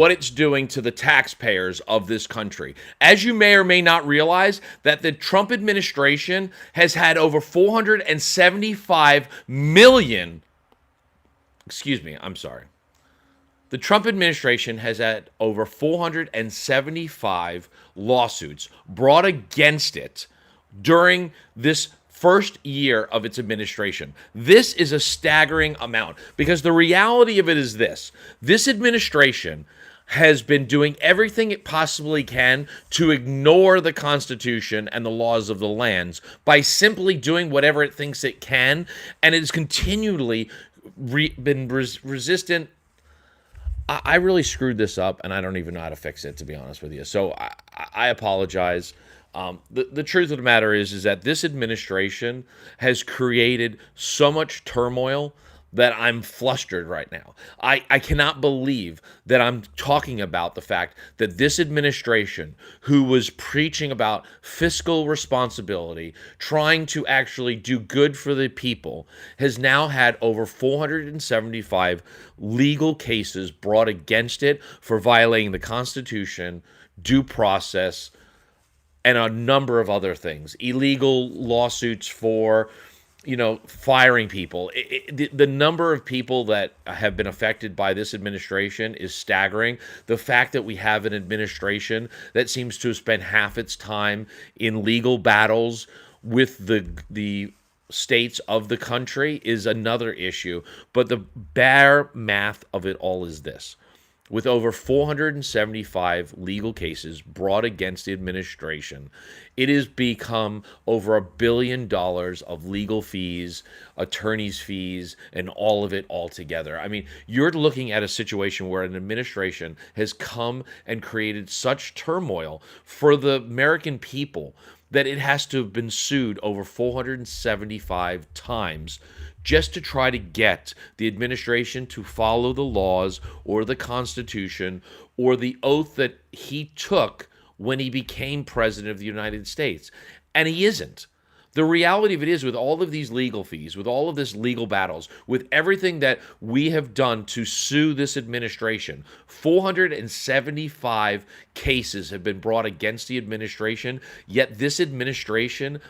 what it's doing to the taxpayers of this country. As you may or may not realize, that the Trump administration has had over 475 million, excuse me, I'm sorry. The Trump administration has had over 475 lawsuits brought against it during this first year of its administration. This is a staggering amount because the reality of it is this administration has been doing everything it possibly can to ignore the Constitution and the laws of the lands by simply doing whatever it thinks it can, and it has continually been resistant. I really screwed this up, and I don't even know how to fix it, to be honest with you. So I apologize. The truth of the matter is that this administration has created so much turmoil that I'm flustered right now. I cannot believe that I'm talking about the fact that this administration, who was preaching about fiscal responsibility, trying to actually do good for the people, has now had over 475 legal cases brought against it for violating the Constitution, due process, and a number of other things. Illegal lawsuits for firing people. The number of people that have been affected by this administration is staggering. The fact that we have an administration that seems to have spent half its time in legal battles with the states of the country is another issue. But the bare math of it all is this. With over 475 legal cases brought against the administration, it has become over $1 billion of legal fees, attorneys' fees, and all of it altogether. I mean, you're looking at a situation where an administration has come and created such turmoil for the American people that it has to have been sued over 475 times just to try to get the administration to follow the laws or the Constitution or the oath that he took when he became president of the United States. And he isn't. The reality of it is, with all of these legal fees, with all of this legal battles, with everything that we have done to sue this administration, 475 cases have been brought against the administration, yet this administration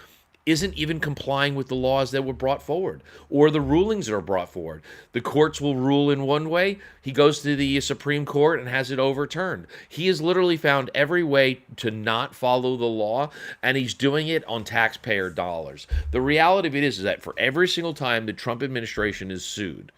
isn't even complying with the laws that were brought forward or the rulings that are brought forward. The courts will rule in one way. He goes to the Supreme Court and has it overturned. He has literally found every way to not follow the law, and he's doing it on taxpayer dollars. The reality of it is that for every single time the Trump administration is sued,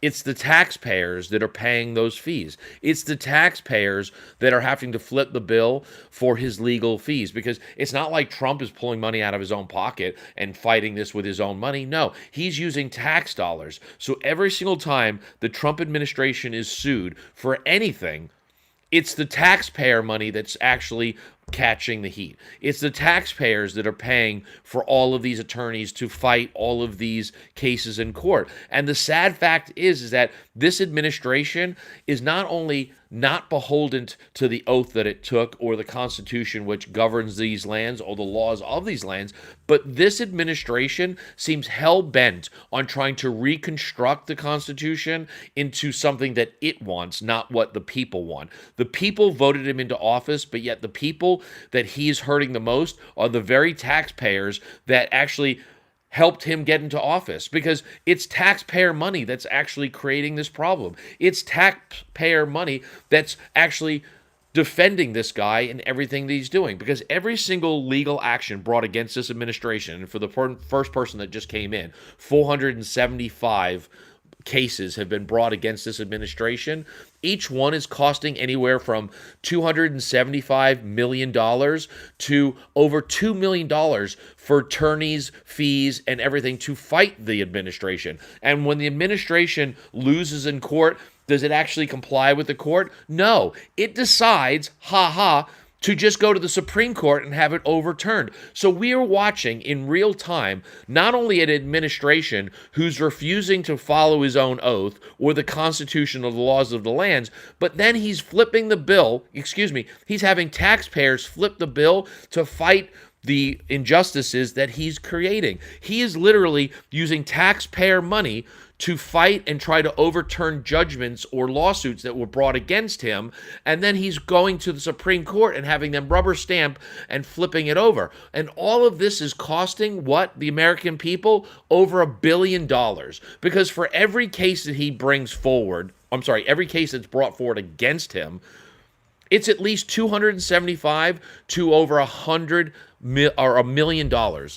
it's the taxpayers that are paying those fees. It's the taxpayers that are having to flip the bill for his legal fees, because it's not like Trump is pulling money out of his own pocket and fighting this with his own money. No, he's using tax dollars. So every single time the Trump administration is sued for anything, it's the taxpayer money that's actually catching the heat. It's the taxpayers that are paying for all of these attorneys to fight all of these cases in court. And the sad fact is that this administration is not only not beholden to the oath that it took or the Constitution which governs these lands or the laws of these lands, but this administration seems hell-bent on trying to reconstruct the Constitution into something that it wants, not what the people want. The people voted him into office, but yet the people that he's hurting the most are the very taxpayers that actually helped him get into office, because it's taxpayer money that's actually creating this problem. It's taxpayer money that's actually defending this guy and everything that he's doing, because every single legal action brought against this administration, and for the first person that just came in, 475 cases have been brought against this administration. Each one is costing anywhere from $275 million to over $2 million for attorneys, fees, and everything to fight the administration. And when the administration loses in court, does it actually comply with the court? No. It decides, to just go to the Supreme Court and have it overturned. So we are watching in real time not only an administration who's refusing to follow his own oath or the Constitution or the laws of the lands, but then he's flipping the bill, he's having taxpayers flip the bill to fight the injustices that he's creating. He is literally using taxpayer money to fight and try to overturn judgments or lawsuits that were brought against him. And then he's going to the Supreme Court and having them rubber stamp and flipping it over. And all of this is costing what? The American people? Over $1 billion. Because for every case that he brings forward, every case that's brought forward against him, it's at least 275 to over $100 million.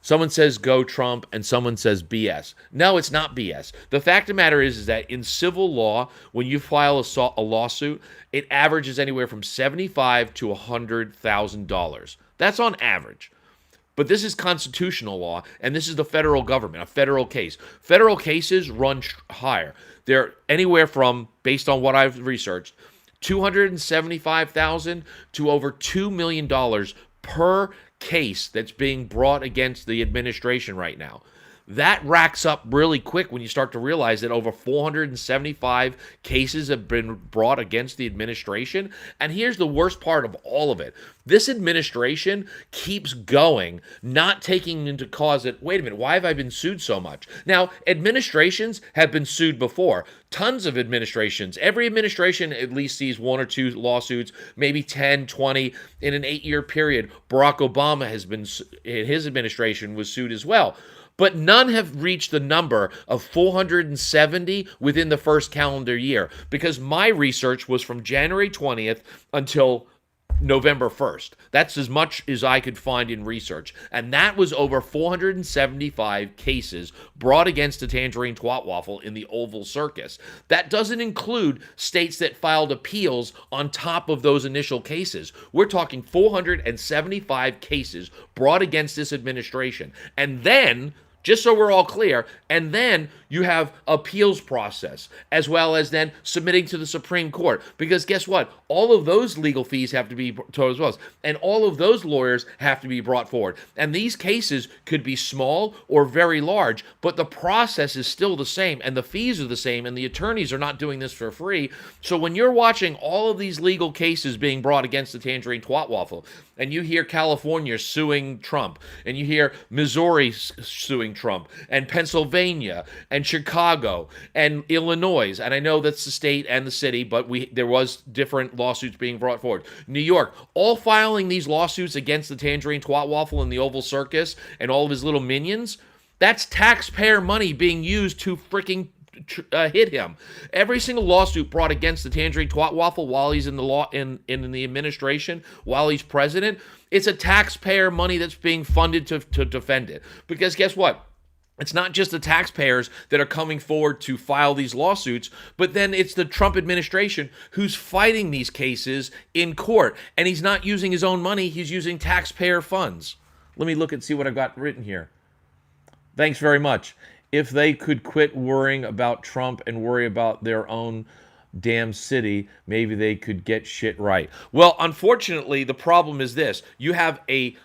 Someone says go Trump and someone says BS. No, it's not BS. The fact of the matter is that in civil law, when you file a lawsuit, it averages anywhere from $75,000 to $100,000. That's on average. But this is constitutional law, and this is the federal government, a federal case. Federal cases run higher. They're anywhere from, based on what I've researched, $275,000 to over $2 million per case that's being brought against the administration right now. That racks up really quick when you start to realize that over 475 cases have been brought against the administration. And here's the worst part of all of it. This administration keeps going, not taking into cause that, wait a minute, why have I been sued so much? Now, administrations have been sued before. Tons of administrations. Every administration at least sees one or two lawsuits, maybe 10, 20 in an 8-year period. Barack Obama has been, his administration was sued as well. But none have reached the number of 470 within the first calendar year, because my research was from January 20th until November 1st. That's as much as I could find in research. And that was over 475 cases brought against the Tangerine Twat Waffle in the Oval Circus. That doesn't include states that filed appeals on top of those initial cases. We're talking 475 cases brought against this administration. And then, just so we're all clear, and then you have appeals process, as well as then submitting to the Supreme Court. Because guess what? All of those legal fees have to be told as well. And all of those lawyers have to be brought forward. And these cases could be small or very large, but the process is still the same, and the fees are the same, and the attorneys are not doing this for free. So when you're watching all of these legal cases being brought against the Tangerine Twat Waffle, and you hear California suing Trump, and you hear Missouri suing Trump, and Pennsylvania, and Chicago, and Illinois, and I know that's the state and the city, but there was different lawsuits being brought forward. New York, all filing these lawsuits against the Tangerine Twat Waffle and the Oval Circus and all of his little minions. That's taxpayer money being used to freaking hit him. Every single lawsuit brought against the Tangerine Twat Waffle while he's in the law in the administration, while he's president, it's a taxpayer money that's being funded to defend it. Because guess what? It's not just the taxpayers that are coming forward to file these lawsuits, but then it's the Trump administration who's fighting these cases in court. And he's not using his own money, he's using taxpayer funds. Let me look and see what I've got written here. Thanks very much. If they could quit worrying about Trump and worry about their own damn city, maybe they could get shit right. Well, unfortunately, the problem is this. You have a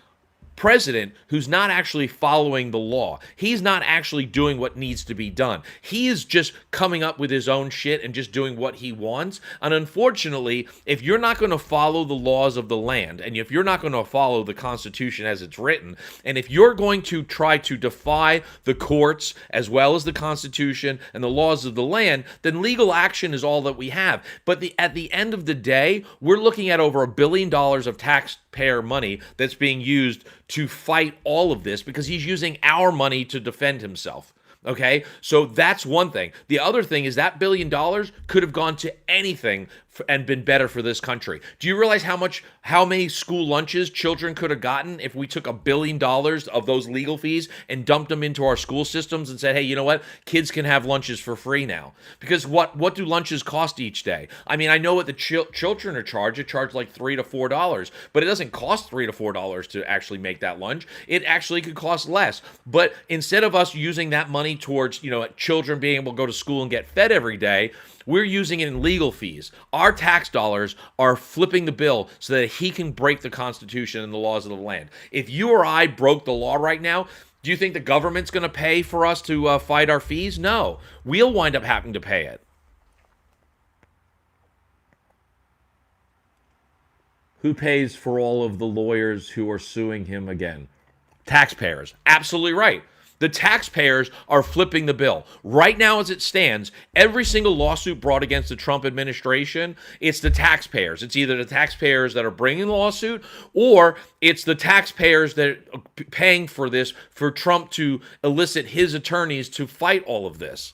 president who's not actually following the law. He's not actually doing what needs to be done. He is just coming up with his own shit and just doing what he wants. And unfortunately, if you're not going to follow the laws of the land, and if you're not going to follow the Constitution as it's written, and if you're going to try to defy the courts as well as the Constitution and the laws of the land, then legal action is all that we have. But at the end of the day, we're looking at over $1 billion of taxpayer money that's being used to fight all of this, because he's using our money to defend himself. Okay, so that's one thing. The other thing is that $1 billion could have gone to anything and been better for this country. Do you realize how many school lunches children could have gotten if we took $1 billion of those legal fees and dumped them into our school systems and said, hey, you know what? Kids can have lunches for free now. Because what do lunches cost each day? I mean, I know what the children are charged. It charged like $3 to $4, but it doesn't cost $3 to $4 to actually make that lunch. It actually could cost less. But instead of us using that money towards, children being able to go to school and get fed every day, we're using it in legal fees. Our tax dollars are flipping the bill so that he can break the Constitution and the laws of the land. If you or I broke the law right now, do you think the government's going to pay for us to fight our fees? No. We'll wind up having to pay it. Who pays for all of the lawyers who are suing him again? Taxpayers. Absolutely right. The taxpayers are flipping the bill. Right now, as it stands, every single lawsuit brought against the Trump administration, it's the taxpayers. It's either the taxpayers that are bringing the lawsuit, or it's the taxpayers that are paying for this, for Trump to elicit his attorneys to fight all of this.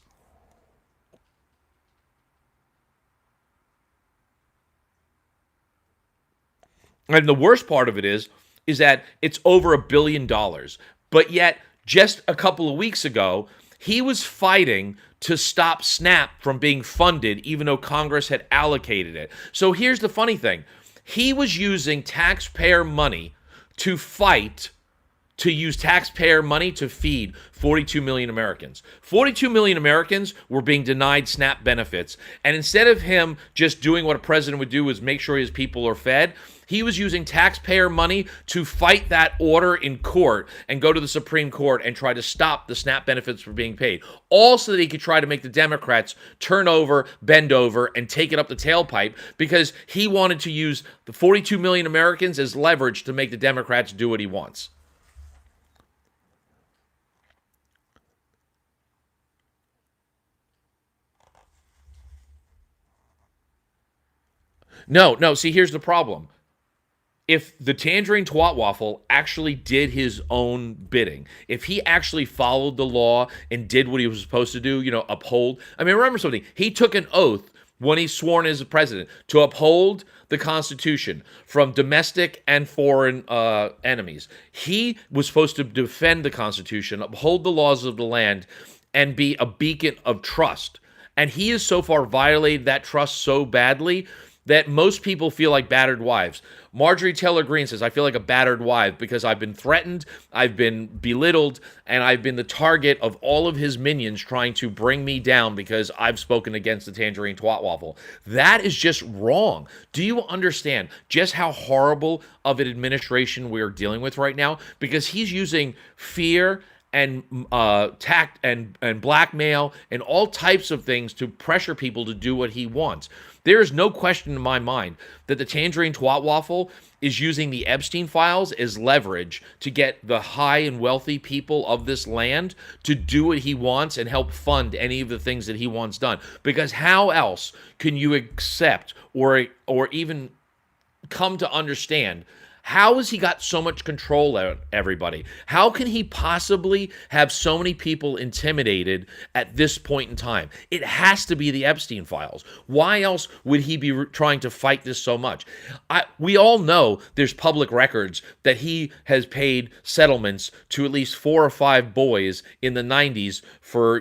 And the worst part of it is that it's over $1 billion. But yet, just a couple of weeks ago, he was fighting to stop SNAP from being funded, even though Congress had allocated it. So here's the funny thing. He was using taxpayer money to fight to use taxpayer money to feed 42 million Americans. 42 million Americans were being denied SNAP benefits. And instead of him just doing what a president would do, is make sure his people are fed, he was using taxpayer money to fight that order in court and go to the Supreme Court and try to stop the SNAP benefits from being paid. All so that he could try to make the Democrats turn over, bend over, and take it up the tailpipe, because he wanted to use the 42 million Americans as leverage to make the Democrats do what he wants. No, see, here's the problem. If the Tangerine Twat Waffle actually did his own bidding, if he actually followed the law and did what he was supposed to do, uphold. I mean, remember something. He took an oath when he's sworn as a president to uphold the Constitution from domestic and foreign enemies. He was supposed to defend the Constitution, uphold the laws of the land, and be a beacon of trust. And he has so far violated that trust so badly that most people feel like battered wives. Marjorie Taylor Greene says, I feel like a battered wife because I've been threatened, I've been belittled, and I've been the target of all of his minions trying to bring me down because I've spoken against the Tangerine Twat Waffle. That is just wrong. Do you understand just how horrible of an administration we're dealing with right now? Because he's using fear and tact and blackmail and all types of things to pressure people to do what he wants. There is no question in my mind that the Tangerine Twat Waffle is using the Epstein files as leverage to get the high and wealthy people of this land to do what he wants and help fund any of the things that he wants done. Because how else can you accept or even come to understand, how has he got so much control of everybody? How can he possibly have so many people intimidated at this point in time? It has to be the Epstein files. Why else would he be trying to fight this so much? We all know there's public records that he has paid settlements to at least 4 or 5 boys in the 90s for,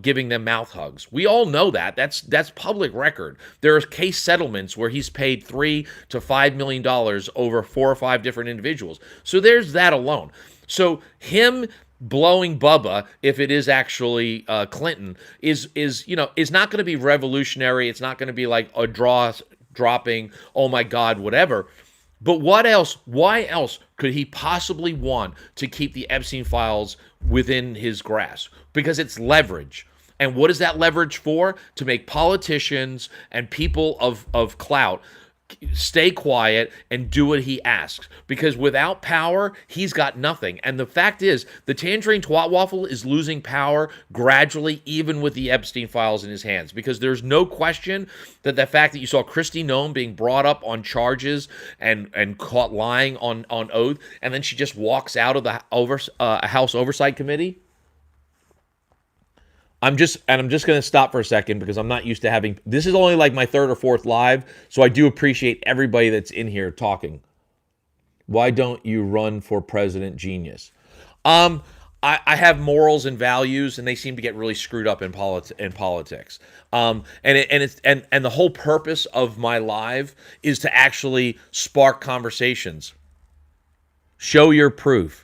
giving them mouth hugs. We all know that. That's public record. There are case settlements where he's paid $3 to $5 million over 4 or 5 different individuals. So there's that alone. So him blowing Bubba, if it is actually Clinton, is not going to be revolutionary. It's not going to be like a dropping, oh my God, whatever. But what else? Why else could he possibly want to keep the Epstein files within his grasp? Because it's leverage. And what is that leverage for? To make politicians and people of clout stay quiet and do what he asks. Because without power, he's got nothing. And the fact is, the Tangerine Twat Waffle is losing power gradually, even with the Epstein files in his hands. Because there's no question that the fact that you saw Kristi Noem being brought up on charges and caught lying on oath, and then she just walks out of the House Oversight Committee. I'm just going to stop for a second because I'm not used to having, this is only like my 3rd or 4th live, so I do appreciate everybody that's in here talking. Why don't you run for president, genius? I have morals and values, and they seem to get really screwed up in politics. And the whole purpose of my live is to actually spark conversations. Show your proof.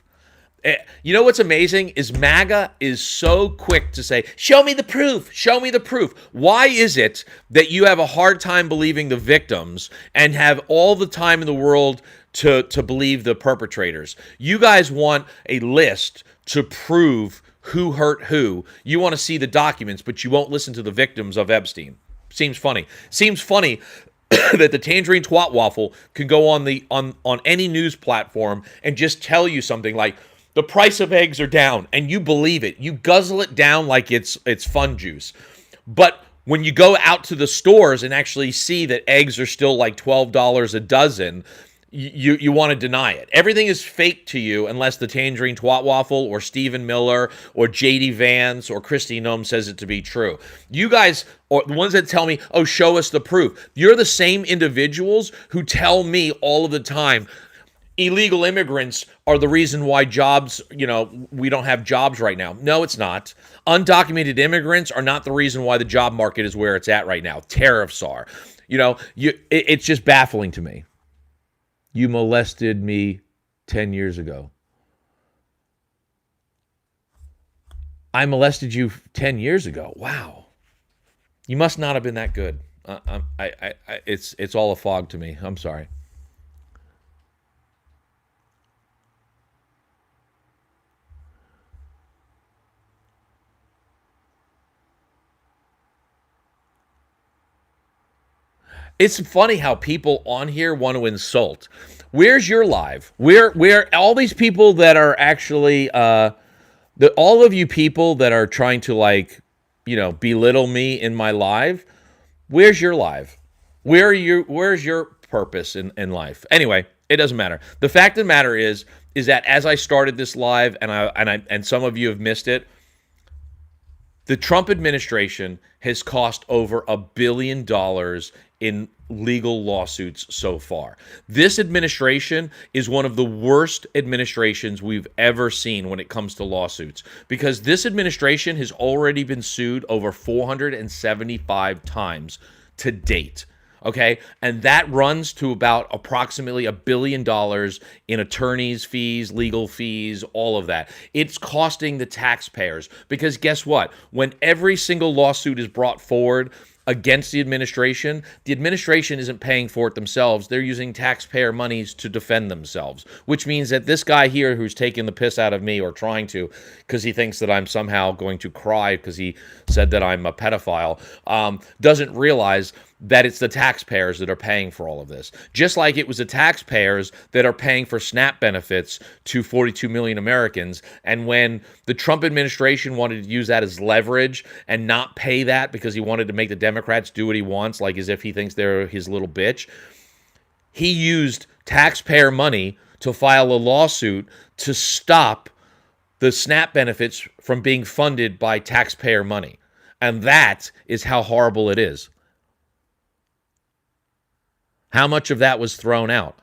You know what's amazing is MAGA is so quick to say, show me the proof, show me the proof. Why is it that you have a hard time believing the victims and have all the time in the world to believe the perpetrators? You guys want a list to prove who hurt who. You want to see the documents, but you won't listen to the victims of Epstein. Seems funny. Seems funny that the Tangerine Twat Waffle can go on any news platform and just tell you something like, the price of eggs are down, and you believe it. You guzzle it down like it's fun juice. But when you go out to the stores and actually see that eggs are still like $12 a dozen, you want to deny it. Everything is fake to you unless the Tangerine Twat Waffle or Stephen Miller or JD Vance or Christy Nome says it to be true. You guys are the ones that tell me, oh, show us the proof. You're the same individuals who tell me all of the time, illegal immigrants are the reason why jobs, we don't have jobs right now. No, it's not. Undocumented immigrants are not the reason why the job market is where it's at right now. Tariffs are. It's just baffling to me. You molested me 10 years ago. I molested you 10 years ago. Wow. You must not have been that good. It's all a fog to me. I'm sorry. It's funny how people on here want to insult. Where's your live? Where all these people that are actually all of you people that are trying to belittle me in my live? Where's your live? Where's your purpose in life? Anyway, it doesn't matter. The fact of the matter is that as I started this live and some of you have missed it, the Trump administration has cost over $1 billion in legal lawsuits so far. This administration is one of the worst administrations we've ever seen when it comes to lawsuits, because this administration has already been sued over 475 times to date. Okay, and that runs to about approximately $1 billion in attorneys' fees, legal fees, all of that. It's costing the taxpayers, because guess what? When every single lawsuit is brought forward against the administration isn't paying for it themselves. They're using taxpayer monies to defend themselves, which means that this guy here who's taking the piss out of me, or trying to, because he thinks that I'm somehow going to cry because he said that I'm a pedophile, doesn't realize that it's the taxpayers that are paying for all of this. Just like it was the taxpayers that are paying for SNAP benefits to 42 million Americans. And when the Trump administration wanted to use that as leverage and not pay that because he wanted to make the Democrats do what he wants, like as if he thinks they're his little bitch, he used taxpayer money to file a lawsuit to stop the SNAP benefits from being funded by taxpayer money. And that is how horrible it is. How much of that was thrown out?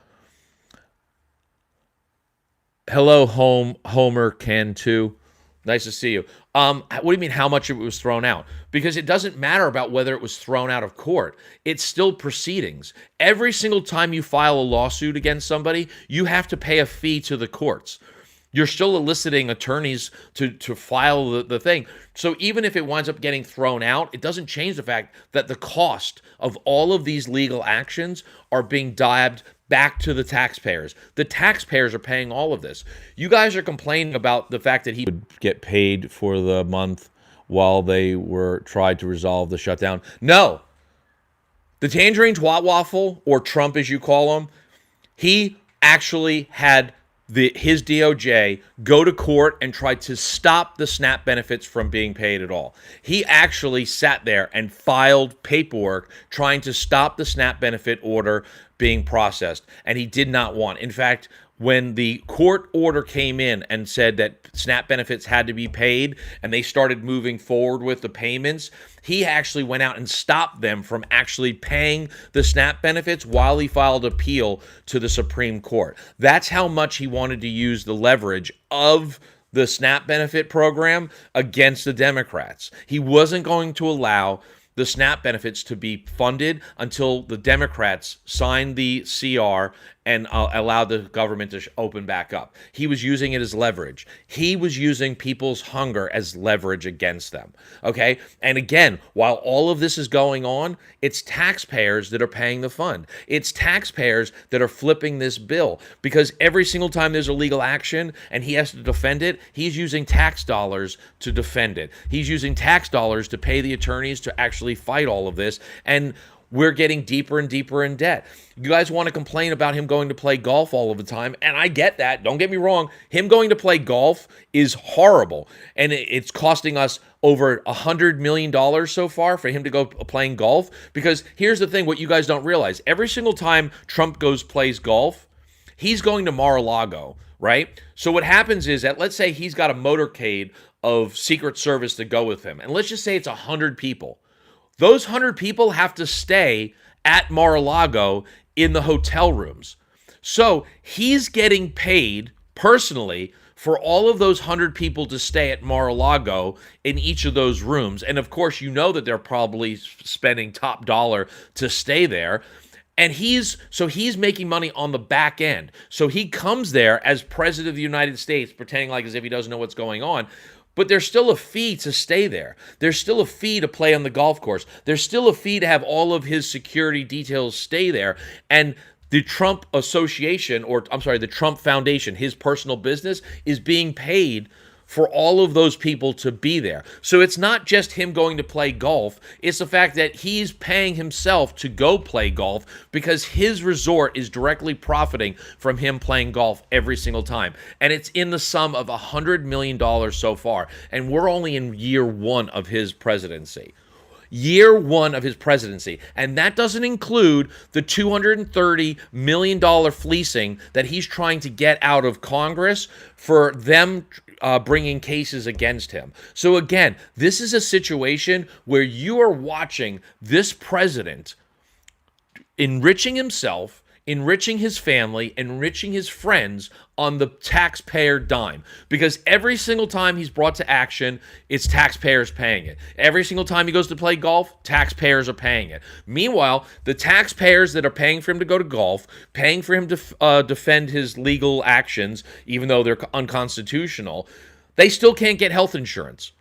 Hello, Homer Can too. Nice to see you. What do you mean how much of it was thrown out? Because it doesn't matter about whether it was thrown out of court. It's still proceedings. Every single time you file a lawsuit against somebody, you have to pay a fee to the courts. You're still eliciting attorneys to file the thing. So even if it winds up getting thrown out, it doesn't change the fact that the cost of all of these legal actions are being dabbed back to the taxpayers. The taxpayers are paying all of this. You guys are complaining about the fact that he would get paid for the month while they were tried to resolve the shutdown. No. The Tangerine Twat Waffle, or Trump as you call him, he actually had his DOJ go to court and try to stop the SNAP benefits from being paid at all. He actually sat there and filed paperwork trying to stop the SNAP benefit order being processed, and he did not want. In fact, when the court order came in and said that SNAP benefits had to be paid and they started moving forward with the payments, he actually went out and stopped them from actually paying the SNAP benefits while he filed appeal to the Supreme Court. That's how much he wanted to use the leverage of the SNAP benefit program against the Democrats. He wasn't going to allow the SNAP benefits to be funded until the Democrats signed the CR and allowed the government to open back up. He was using it as leverage. He was using people's hunger as leverage against them. Okay? And again, while all of this is going on, it's taxpayers that are paying the fund. It's taxpayers that are flipping this bill, because every single time there's a legal action and he has to defend it, he's using tax dollars to defend it. He's using tax dollars to pay the attorneys to actually fight all of this. And we're getting deeper and deeper in debt. You guys want to complain about him going to play golf all of the time, and I get that. Don't get me wrong. Him going to play golf is horrible, and it's costing us over $100 million so far for him to go playing golf. Because here's the thing, what you guys don't realize. Every single time Trump plays golf, he's going to Mar-a-Lago, right? So what happens is that, let's say he's got a motorcade of Secret Service to go with him, and let's just say it's 100 people. Those 100 people have to stay at Mar-a-Lago in the hotel rooms. So he's getting paid personally for all of those 100 people to stay at Mar-a-Lago in each of those rooms. And of course, you know that they're probably spending top dollar to stay there. And he's making money on the back end. So he comes there as president of the United States, pretending like as if he doesn't know what's going on. But there's still a fee to stay there. There's still a fee to play on the golf course. There's still a fee to have all of his security details stay there. And the Trump Association, or I'm sorry, the Trump Foundation, his personal business, is being paid for all of those people to be there. So it's not just him going to play golf. It's the fact that he's paying himself to go play golf because his resort is directly profiting from him playing golf every single time. And it's in the sum of $100 million so far. And we're only in year one of his presidency. Year one of his presidency. And that doesn't include the $230 million fleecing that he's trying to get out of Congress for them bringing cases against him. So again, this is a situation where you are watching this president enriching himself, enriching his family, enriching his friends on the taxpayer dime. Because every single time he's brought to action, it's taxpayers paying it. Every single time he goes to play golf, taxpayers are paying it. Meanwhile, the taxpayers that are paying for him to go to golf, paying for him to defend his legal actions, even though they're unconstitutional, they still can't get health insurance.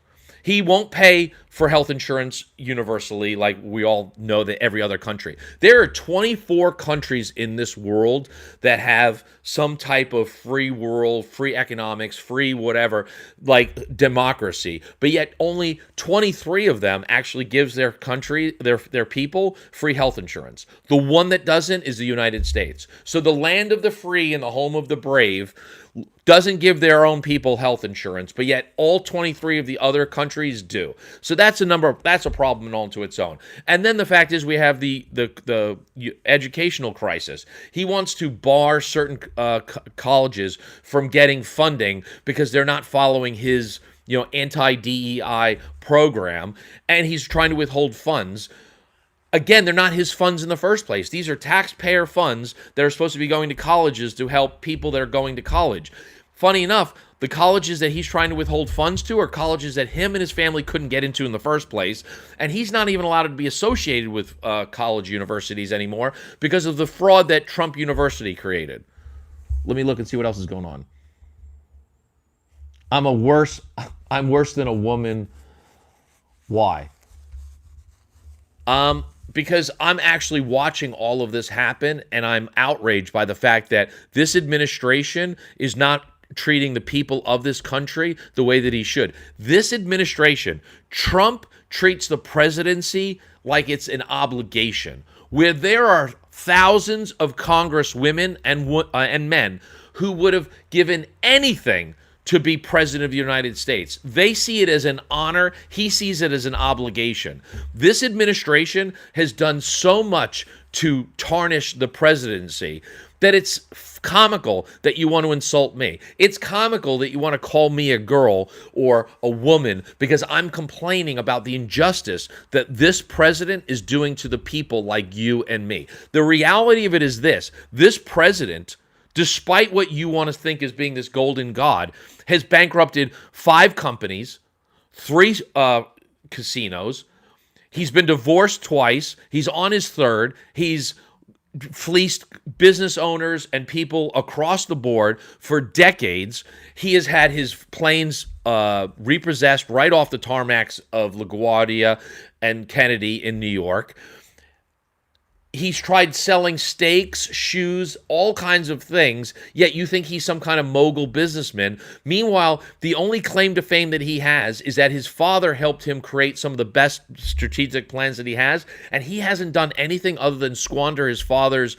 He won't pay for health insurance universally like we all know that every other country. There are 24 countries in this world that have some type of free world, free economics, free whatever, like democracy. But yet only 23 of them actually gives their country, their people, free health insurance. The one that doesn't is the United States. So the land of the free and the home of the brave doesn't give their own people health insurance, but yet all 23 of the other countries do. So that's a problem all to its own. And then the fact is we have the educational crisis. He wants to bar certain colleges from getting funding because they're not following his anti-DEI program, and he's trying to withhold funds. Again, they're not his funds in the first place. These are taxpayer funds that are supposed to be going to colleges to help people that are going to college. Funny enough, the colleges that he's trying to withhold funds to are colleges that him and his family couldn't get into in the first place, and he's not even allowed to be associated with college universities anymore because of the fraud that Trump University created. Let me look and see what else is going on. I'm worse than a woman. Why? Because I'm actually watching all of this happen, and I'm outraged by the fact that this administration is not treating the people of this country the way that he should. This administration, Trump treats the presidency like it's an obligation, where there are thousands of congresswomen and men who would have given anything to be president of the United States. They see it as an honor. He sees it as an obligation. This administration has done so much to tarnish the presidency that it's comical that you want to insult me. It's comical that you want to call me a girl or a woman because I'm complaining about the injustice that this president is doing to the people like you and me. The reality of it is this president, despite what you want to think as being this golden god, has bankrupted 5 companies, 3 casinos. He's been divorced twice. He's on his 3rd. He's fleeced business owners and people across the board for decades. He has had his planes repossessed right off the tarmacs of LaGuardia and Kennedy in New York. He's tried selling steaks, shoes, all kinds of things, yet you think he's some kind of mogul businessman. Meanwhile, the only claim to fame that he has is that his father helped him create some of the best strategic plans that he has, and he hasn't done anything other than squander his father's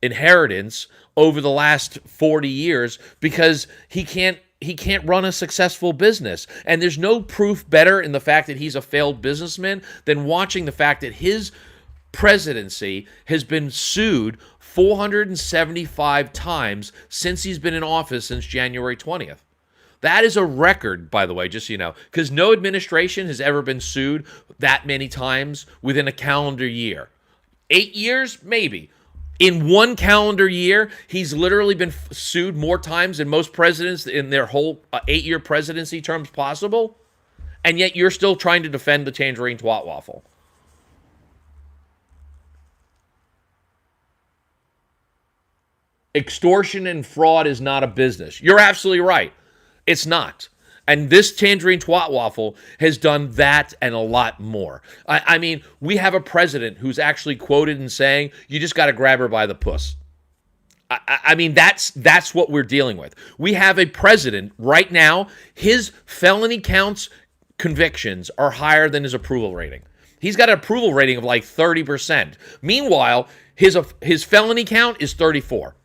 inheritance over the last 40 years because he can't run a successful business. And there's no proof better in the fact that he's a failed businessman than watching the fact that his presidency has been sued 475 times since he's been in office since January 20th. That is a record, by the way, just so you know, because no administration has ever been sued that many times within a calendar year. 8 years? Maybe. In one calendar year, he's literally been sued more times than most presidents in their whole 8-year presidency terms possible, and yet you're still trying to defend the tangerine twat waffle. Extortion and fraud is not a business. You're absolutely right. It's not. And this tangerine twat waffle has done that and a lot more. I mean, we have a president who's actually quoted in saying, you just got to grab her by the puss. I mean, that's what we're dealing with. We have a president right now, his felony counts, convictions are higher than his approval rating. He's got an approval rating of like 30%. Meanwhile, his felony count is 34.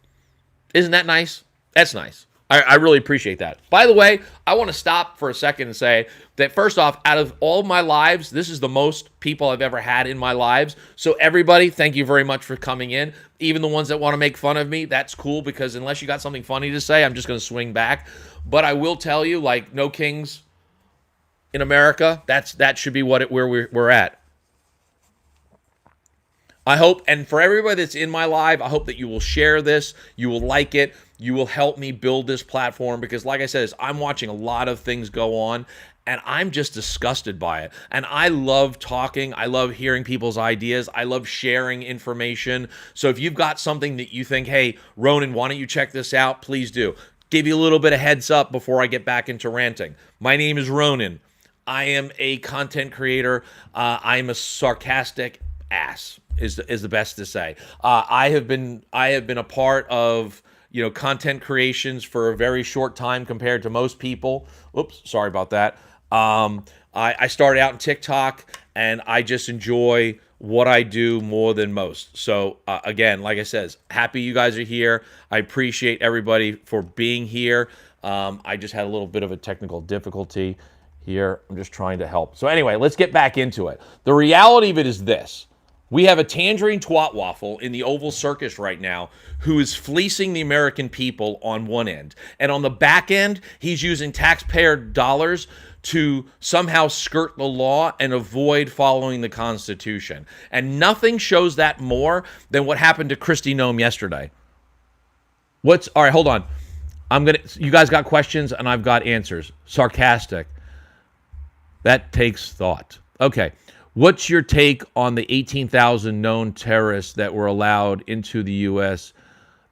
Isn't that nice? That's nice. I really appreciate that. By the way, I want to stop for a second and say that first off, out of all my lives, this is the most people I've ever had in my lives. So everybody, thank you very much for coming in. Even the ones that want to make fun of me, that's cool because unless you got something funny to say, I'm just going to swing back. But I will tell you, like, no kings in America. That should be where we're at. I hope, and for everybody that's in my live, I hope that you will share this, you will like it, you will help me build this platform because, like I said, I'm watching a lot of things go on, and I'm just disgusted by it. And I love talking. I love hearing people's ideas. I love sharing information. So if you've got something that you think, hey, Ronan, why don't you check this out? Please do. Give you a little bit of heads up before I get back into ranting. My name is Ronan. I am a content creator. I am a sarcastic ass. Is the best to say. I have been a part of content creations for a very short time compared to most people. Oops, sorry about that. I started out in TikTok, and I just enjoy what I do more than most. So again, like I said, happy you guys are here. I appreciate everybody for being here. I just had a little bit of a technical difficulty here. I'm just trying to help. So anyway, let's get back into it. The reality of it is this. We have a tangerine twat waffle in the Oval Circus right now who is fleecing the American people on one end. And on the back end, he's using taxpayer dollars to somehow skirt the law and avoid following the Constitution. And nothing shows that more than what happened to Kristi Noem yesterday. All right, hold on. You guys got questions and I've got answers. Sarcastic. That takes thought. Okay. What's your take on the 18,000 known terrorists that were allowed into the U.S.,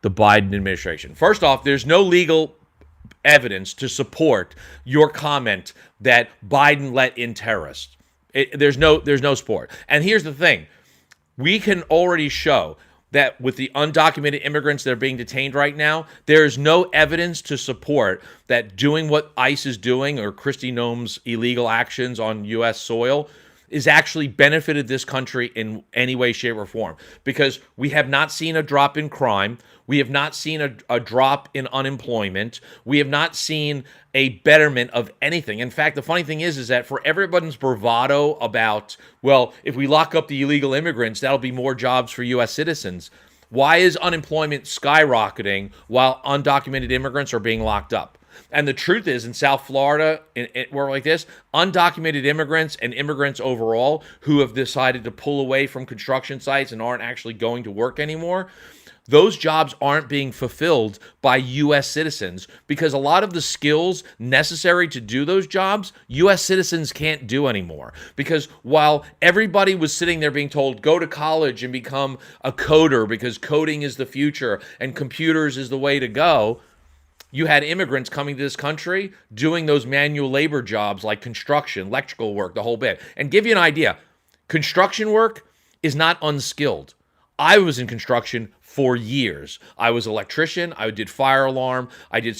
the Biden administration? First off, there's no legal evidence to support your comment that Biden let in terrorists. There's no support. And here's the thing. We can already show that with the undocumented immigrants that are being detained right now, there is no evidence to support that doing what ICE is doing or Kristi Noem's illegal actions on U.S. soil is actually benefited this country in any way, shape, or form. Because we have not seen a drop in crime. We have not seen a drop in unemployment. We have not seen a betterment of anything. In fact, the funny thing is that for everybody's bravado about, well, if we lock up the illegal immigrants, that'll be more jobs for U.S. citizens. Why is unemployment skyrocketing while undocumented immigrants are being locked up? And the truth is, in South Florida, where like this, undocumented immigrants and immigrants overall who have decided to pull away from construction sites and aren't actually going to work anymore, those jobs aren't being fulfilled by U.S. citizens because a lot of the skills necessary to do those jobs, U.S. citizens can't do anymore. Because while everybody was sitting there being told, go to college and become a coder because coding is the future and computers is the way to go, you had immigrants coming to this country doing those manual labor jobs like construction, electrical work, the whole bit. And give you an idea, construction work is not unskilled. I was in construction for years. I was an electrician. I did fire alarm. I did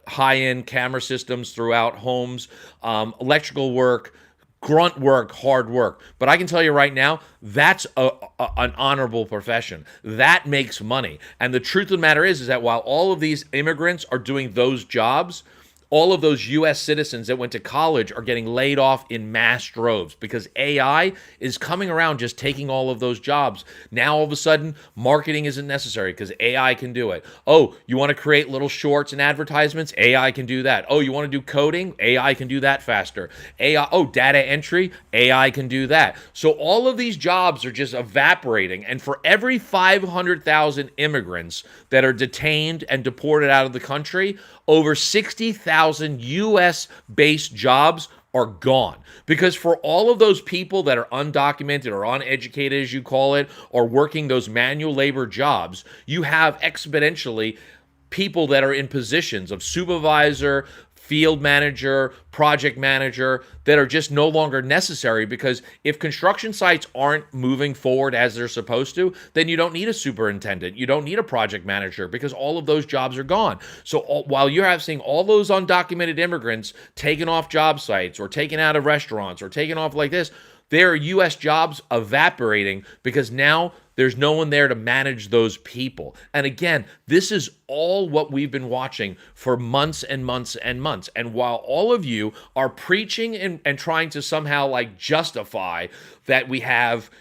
high-end camera systems throughout homes, electrical work, grunt work, hard work. But I can tell you right now, that's an honorable profession. That makes money. And the truth of the matter is that while all of these immigrants are doing those jobs, all of those U.S. citizens that went to college are getting laid off in mass droves because AI is coming around just taking all of those jobs. Now, all of a sudden, marketing isn't necessary because AI can do it. Oh, you want to create little shorts and advertisements? AI can do that. Oh, you want to do coding? AI can do that faster. AI, oh, data entry? AI can do that. So all of these jobs are just evaporating. And for every 500,000 immigrants that are detained and deported out of the country, over 60,000 U.S.-based jobs are gone. Because for all of those people that are undocumented or uneducated, as you call it, or working those manual labor jobs, you have exponentially people that are in positions of supervisor, field manager, project manager that are just no longer necessary because if construction sites aren't moving forward as they're supposed to, then you don't need a superintendent. You don't need a project manager because all of those jobs are gone. So while you're seeing all those undocumented immigrants taken off job sites or taken out of restaurants or taken off like this, there are U.S. jobs evaporating because now there's no one there to manage those people. And again, this is all what we've been watching for months and months and months. And while all of you are preaching and trying to somehow like justify that we have,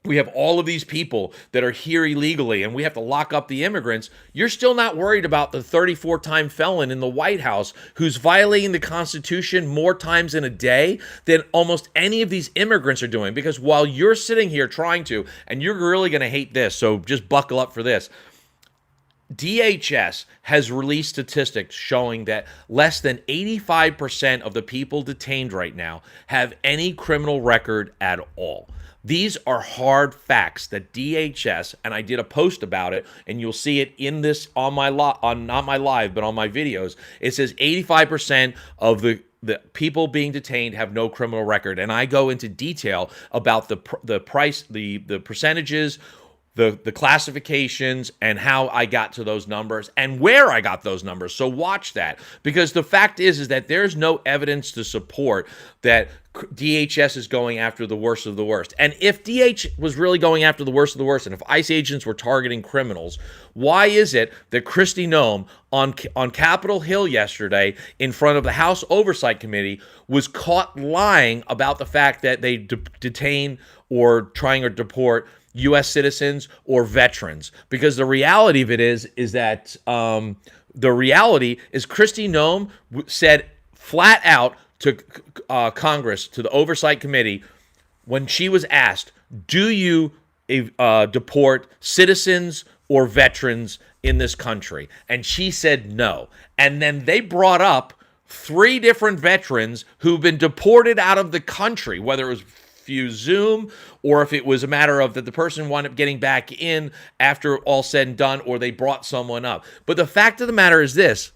we have all of these people that are here illegally and we have to lock up the immigrants, you're still not worried about the 34-time felon in the White House who's violating the Constitution more times in a day than almost any of these immigrants are doing. Because while you're sitting here trying to, and you're really going to hate this, so just buckle up for this, DHS has released statistics showing that less than 85% of the people detained right now have any criminal record at all. These are hard facts that DHS, and I did a post about it, and you'll see it in this on my not my live, but on my videos. It says 85% of the people being detained have no criminal record, and I go into detail about the percentages, the classifications, and how I got to those numbers and where I got those numbers. So watch that, because the fact is that there's no evidence to support that DHS is going after the worst of the worst. And if DH was really going after the worst of the worst, and if ICE agents were targeting criminals, why is it that Kristi Noem on Capitol Hill yesterday in front of the House Oversight Committee was caught lying about the fact that they detain or trying to deport U.S. citizens or veterans? Because the reality of it is that the reality is Kristi Noem said flat out to Congress, to the Oversight Committee, when she was asked, do you deport citizens or veterans in this country? And she said no. And then they brought up 3 different veterans who've been deported out of the country, whether it was via Zoom or if it was a matter of that the person wound up getting back in after all said and done, or they brought someone up. But the fact of the matter is this.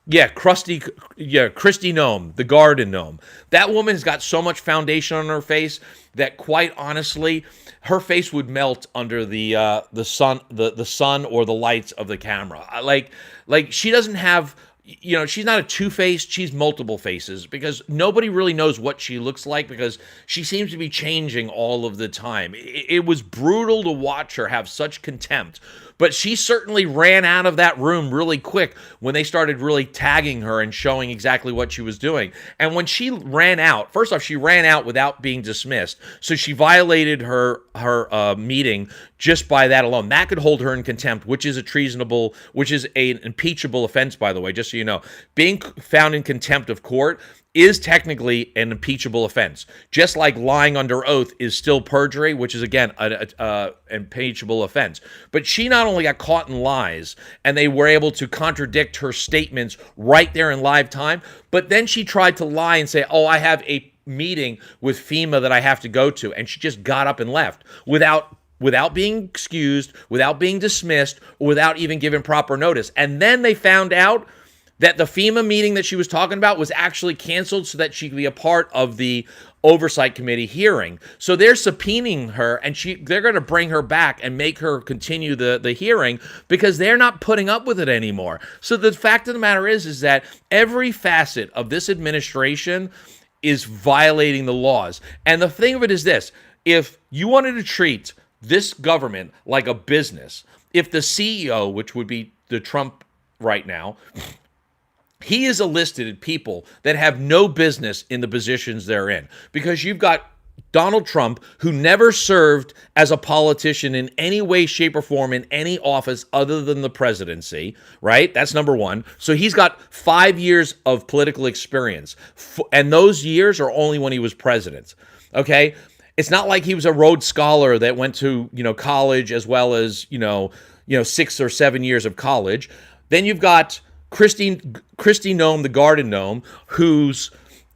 Kristi Noem, the garden gnome. That woman's got so much foundation on her face that, quite honestly, her face would melt under the sun, the sun or the lights of the camera. Like she doesn't have. She's not a two-faced, she's multiple faces, because nobody really knows what she looks like because she seems to be changing all of the time. It was brutal to watch her have such contempt, but she certainly ran out of that room really quick when they started really tagging her and showing exactly what she was doing. And when she ran out, first off, she ran out without being dismissed, so she violated her meeting just by that alone. That could hold her in contempt, which is an impeachable offense, by the way, just so you know. Being found in contempt of court is technically an impeachable offense. Just like lying under oath is still perjury, which is, again, an impeachable offense. But she not only got caught in lies, and they were able to contradict her statements right there in live time, but then she tried to lie and say, oh, I have a meeting with FEMA that I have to go to, and she just got up and left without being excused, without being dismissed, or without even giving proper notice. And then they found out that the FEMA meeting that she was talking about was actually canceled so that she could be a part of the oversight committee hearing. So they're subpoenaing her, and they're going to bring her back and make her continue the hearing because they're not putting up with it anymore. So the fact of the matter is that every facet of this administration is violating the laws. And the thing of it is this: if you wanted to treat this government like a business, if the CEO, which would be the Trump right now, he is enlisted people that have no business in the positions they're in, because you've got Donald Trump, who never served as a politician in any way, shape, or form in any office other than the presidency, right? That's number one. So he's got 5 years of political experience, and those years are only when he was president, okay? It's not like he was a Rhodes Scholar that went to, college as well as, 6 or 7 years of college. Then you've got Christy Nome, the garden gnome, who's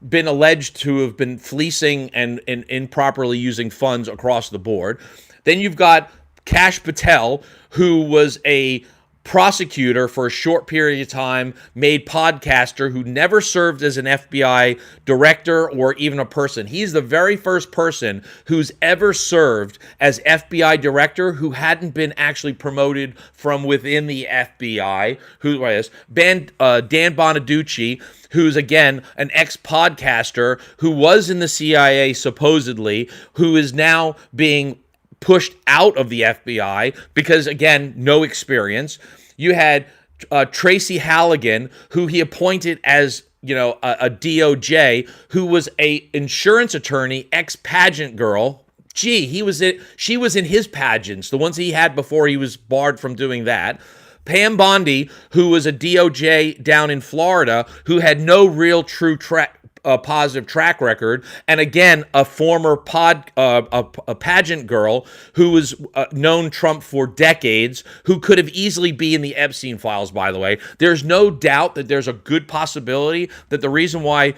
been alleged to have been fleecing and improperly using funds across the board. Then you've got Kash Patel, who was a prosecutor for a short period of time, made podcaster, who never served as an FBI director or even a person. He's the very first person who's ever served as FBI director who hadn't been actually promoted from within the FBI. Who is Dan Bonaducci, who's, again, an ex-podcaster who was in the CIA supposedly, who is now being pushed out of the FBI because, again, no experience. You had Tracy Halligan, who he appointed as, a DOJ, who was a insurance attorney, ex-pageant girl. Gee, she was in his pageants, the ones he had before he was barred from doing that. Pam Bondi, who was a DOJ down in Florida, who had no real true positive track record, and again, a former a pageant girl who was known Trump for decades, who could have easily be in the Epstein files, by the way. There's no doubt that there's a good possibility that the reason why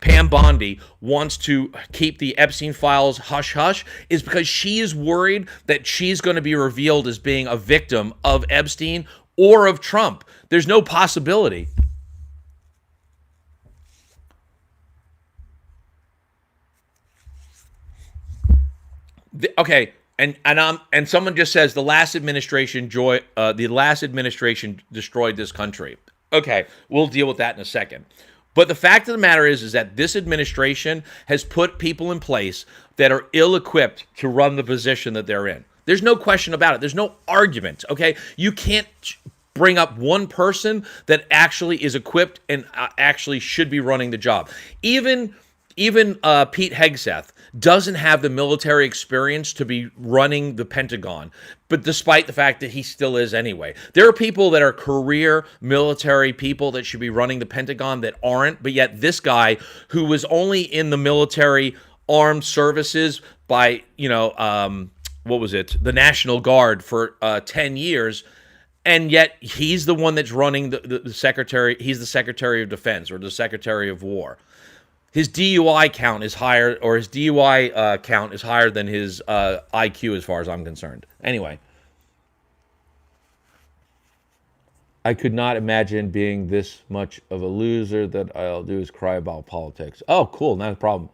Pam Bondi wants to keep the Epstein files hush-hush is because she is worried that she's going to be revealed as being a victim of Epstein or of Trump. There's no possibility. Okay, and someone just says the last administration destroyed this country. Okay, we'll deal with that in a second. But the fact of the matter is that this administration has put people in place that are ill-equipped to run the position that they're in. There's no question about it. There's no argument, okay? You can't bring up one person that actually is equipped and actually should be running the job. Even Pete Hegseth doesn't have the military experience to be running the Pentagon, but despite the fact that he still is anyway. There are people that are career military people that should be running the Pentagon that aren't, but yet this guy, who was only in the military armed services by, the National Guard for 10 years, and yet he's the one that's running the secretary. He's the Secretary of Defense or the Secretary of War. His DUI count is higher, or his DUI count is higher than his IQ, as far as I'm concerned. Anyway, I could not imagine being this much of a loser. That I'll do is cry about politics. Oh, cool, not a problem.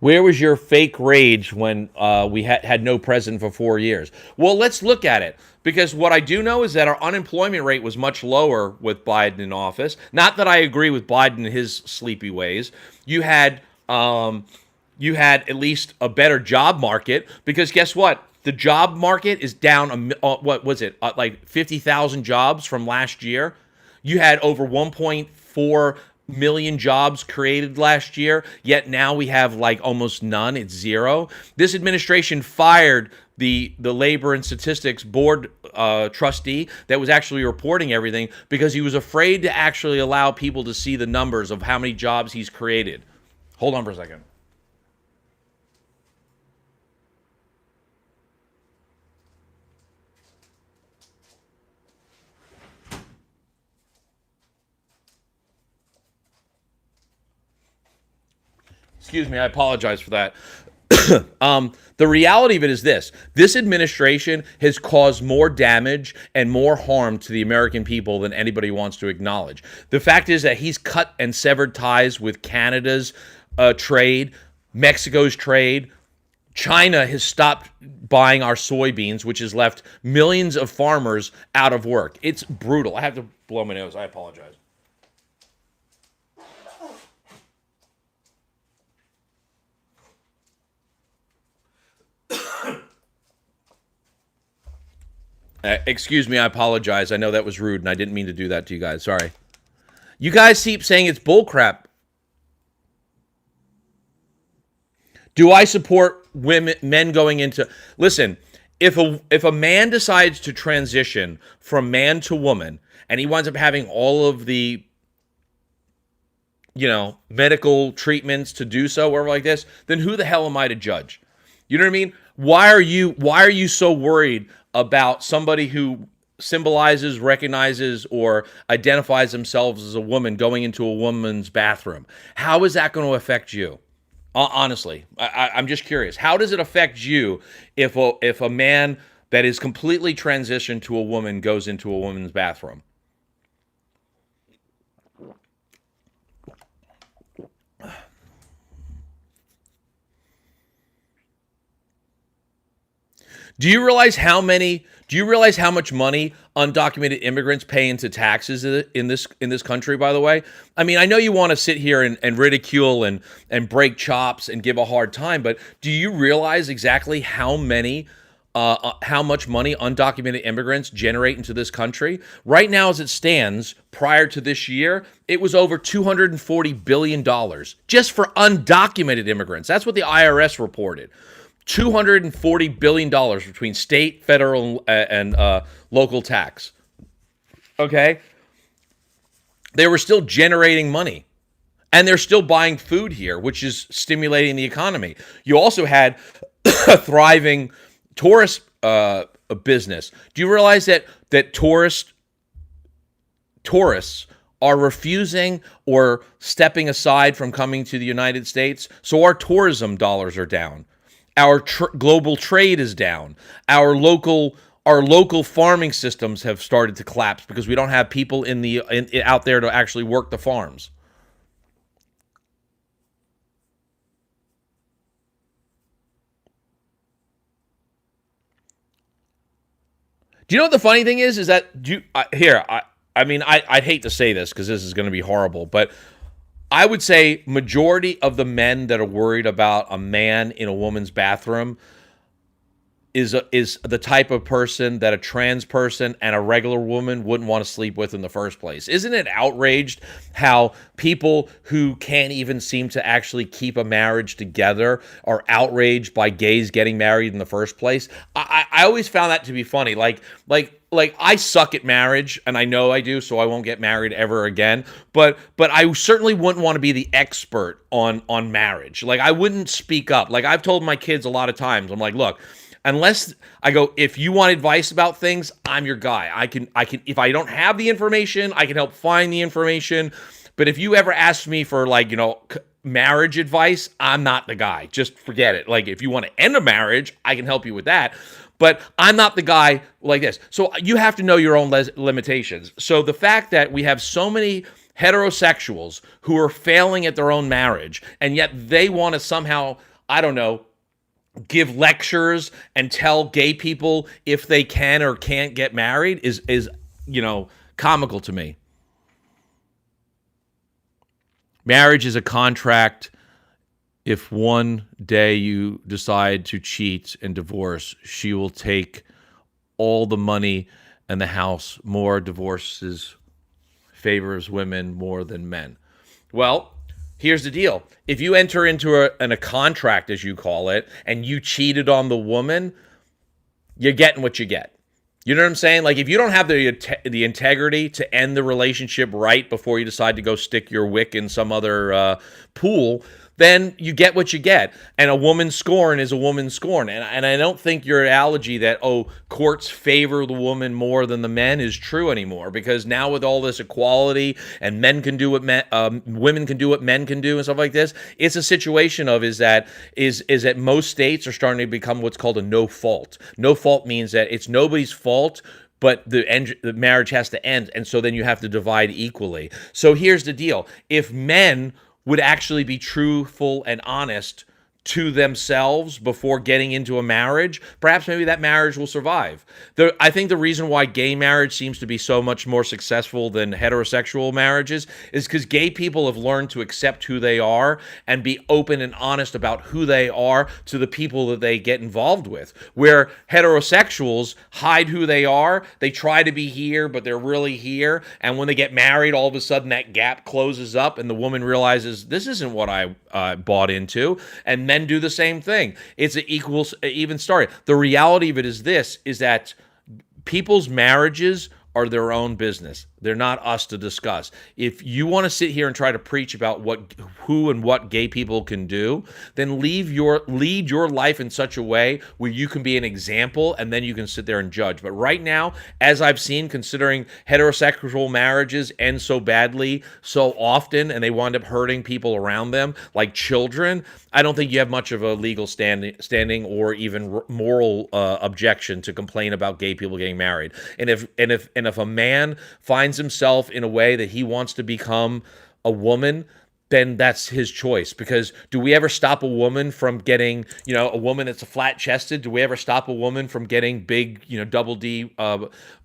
Where was your fake rage when we had no president for 4 years? Well, let's look at it. Because what I do know is that our unemployment rate was much lower with Biden in office. Not that I agree with Biden and his sleepy ways. You had at least a better job market, because guess what? The job market is down, what was it, like 50,000 jobs from last year. You had over 1.4 million jobs created last year, yet now we have like almost none. It's zero. This administration fired the Labor and Statistics Board trustee that was actually reporting everything because he was afraid to actually allow people to see the numbers of how many jobs he's created. Hold on for a second. Excuse me, I apologize for that. The reality of it is this: this administration has caused more damage and more harm to the American people than anybody wants to acknowledge. The fact is that he's cut and severed ties with Canada's trade, Mexico's trade. China has stopped buying our soybeans, which has left millions of farmers out of work. It's brutal. I have to blow my nose. I apologize. Excuse me, I apologize. I know that was rude, and I didn't mean to do that to you guys. Sorry. You guys keep saying it's bullcrap. Do I support men going into? Listen, if a man decides to transition from man to woman, and he winds up having all of the medical treatments to do so, or like this, then who the hell am I to judge? You know what I mean? Why are you so worried about somebody who symbolizes, recognizes, or identifies themselves as a woman going into a woman's bathroom? How is that going to affect you? Honestly, I'm just curious. How does it affect you if a man that is completely transitioned to a woman goes into a woman's bathroom? Do you realize how much money undocumented immigrants pay into taxes in this country, by the way? I mean, I know you want to sit here and ridicule and break chops and give a hard time, but do you realize exactly how much money undocumented immigrants generate into this country? Right now, as it stands, prior to this year, it was over $240 billion just for undocumented immigrants. That's what the IRS reported. $240 billion between state, federal, and local tax. Okay? They were still generating money. And they're still buying food here, which is stimulating the economy. You also had a thriving tourist business. Do you realize that tourists are refusing or stepping aside from coming to the United States? So our tourism dollars are down. Our global trade is down. Our local farming systems have started to collapse because we don't have people out there to actually work the farms. Do you know what the funny thing is? Is that I'd hate to say this because this is going to be horrible, but I would say majority of the men that are worried about a man in a woman's bathroom is the type of person that a trans person and a regular woman wouldn't want to sleep with in the first place. Isn't it outraged how people who can't even seem to actually keep a marriage together are outraged by gays getting married in the first place? I always found that to be funny. Like I suck at marriage, and I know I do, so I won't get married ever again. But I certainly wouldn't want to be the expert on marriage. Like, I wouldn't speak up. Like, I've told my kids a lot of times, I'm like, look, if you want advice about things, I'm your guy. I can, if I don't have the information, I can help find the information. But if you ever ask me for marriage advice, I'm not the guy. Just forget it. Like, if you want to end a marriage, I can help you with that. But I'm not the guy like this. So you have to know your own limitations. So the fact that we have so many heterosexuals who are failing at their own marriage, and yet they want to somehow, I don't know, give lectures and tell gay people if they can or can't get married is comical to me. Marriage is a contract. If one day you decide to cheat and divorce, she will take all the money and the house. More divorces favors women more than men. Well, here's the deal. If you enter into a contract, as you call it, and you cheated on the woman, you're getting what you get. You know what I'm saying? Like, if you don't have the integrity to end the relationship right before you decide to go stick your wick in some other pool, then you get what you get. And a woman's scorn is a woman's scorn. And I don't think your analogy that, oh, courts favor the woman more than the men is true anymore, because now with all this equality and men can do what women can do what men can do and stuff like this, it's a situation of is that most states are starting to become what's called a no fault. No fault means that it's nobody's fault, but the marriage has to end, and so then you have to divide equally. So here's the deal. If men would actually be truthful and honest to themselves before getting into a marriage, perhaps maybe that marriage will survive. I think the reason why gay marriage seems to be so much more successful than heterosexual marriages is because gay people have learned to accept who they are and be open and honest about who they are to the people that they get involved with. Where heterosexuals hide who they are, they try to be here, but they're really here. And when they get married, all of a sudden that gap closes up and the woman realizes this isn't what I bought into. And men do the same thing. It's an even story. The reality of it is this, is that people's marriages are their own business. They're not us to discuss. If you want to sit here and try to preach about who and what gay people can do, then lead your life in such a way where you can be an example, and then you can sit there and judge. But right now, as I've seen, considering heterosexual marriages end so badly so often, and they wind up hurting people around them, like children, I don't think you have much of a legal standing or even moral objection to complain about gay people getting married. And if a man finds himself in a way that he wants to become a woman, then that's his choice. Because do we ever stop a woman from getting, a woman that's a flat chested? Do we ever stop a woman from getting big, double D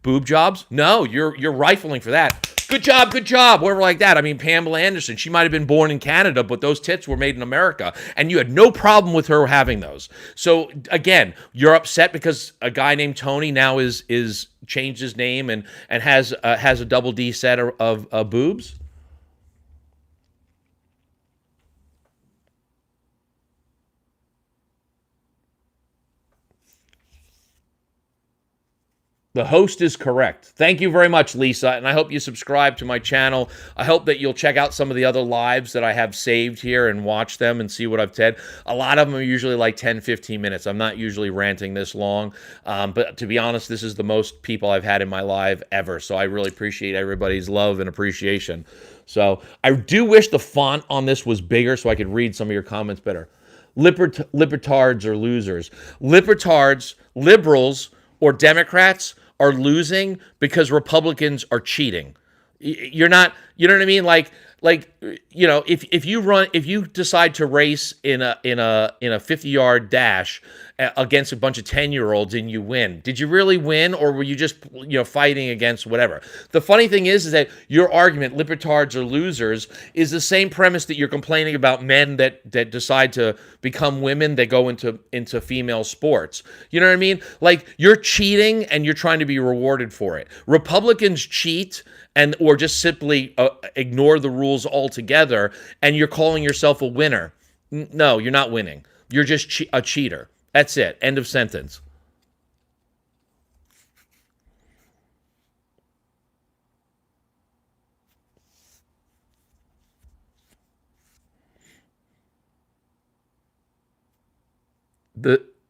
boob jobs? No, you're rifling for that. Good job, whatever like that. I mean, Pamela Anderson, she might have been born in Canada, but those tits were made in America, and you had no problem with her having those. So again, you're upset because a guy named Tony now is changed his name and has a double D set of boobs. The host is correct. Thank you very much, Lisa, and I hope you subscribe to my channel. I hope that you'll check out some of the other lives that I have saved here and watch them and see what I've said. A lot of them are usually like 10, 15 minutes. I'm not usually ranting this long, but to be honest, this is the most people I've had in my live ever, so I really appreciate everybody's love and appreciation. So I do wish the font on this was bigger so I could read some of your comments better. Libertards or losers. Liberals, or Democrats are losing because Republicans are cheating. You're not, you know what I mean? If you decide to race in a 50-yard dash against a bunch of 10-year-olds and you win, did you really win, or were you just fighting against whatever? The funny thing is that your argument, libertards or losers, is the same premise that you're complaining about men that decide to become women that go into female sports. You know what I mean? Like, you're cheating and you're trying to be rewarded for it. Republicans cheat or just simply ignore the rules altogether, and you're calling yourself a winner. No, you're not winning. You're just a cheater. That's it. End of sentence.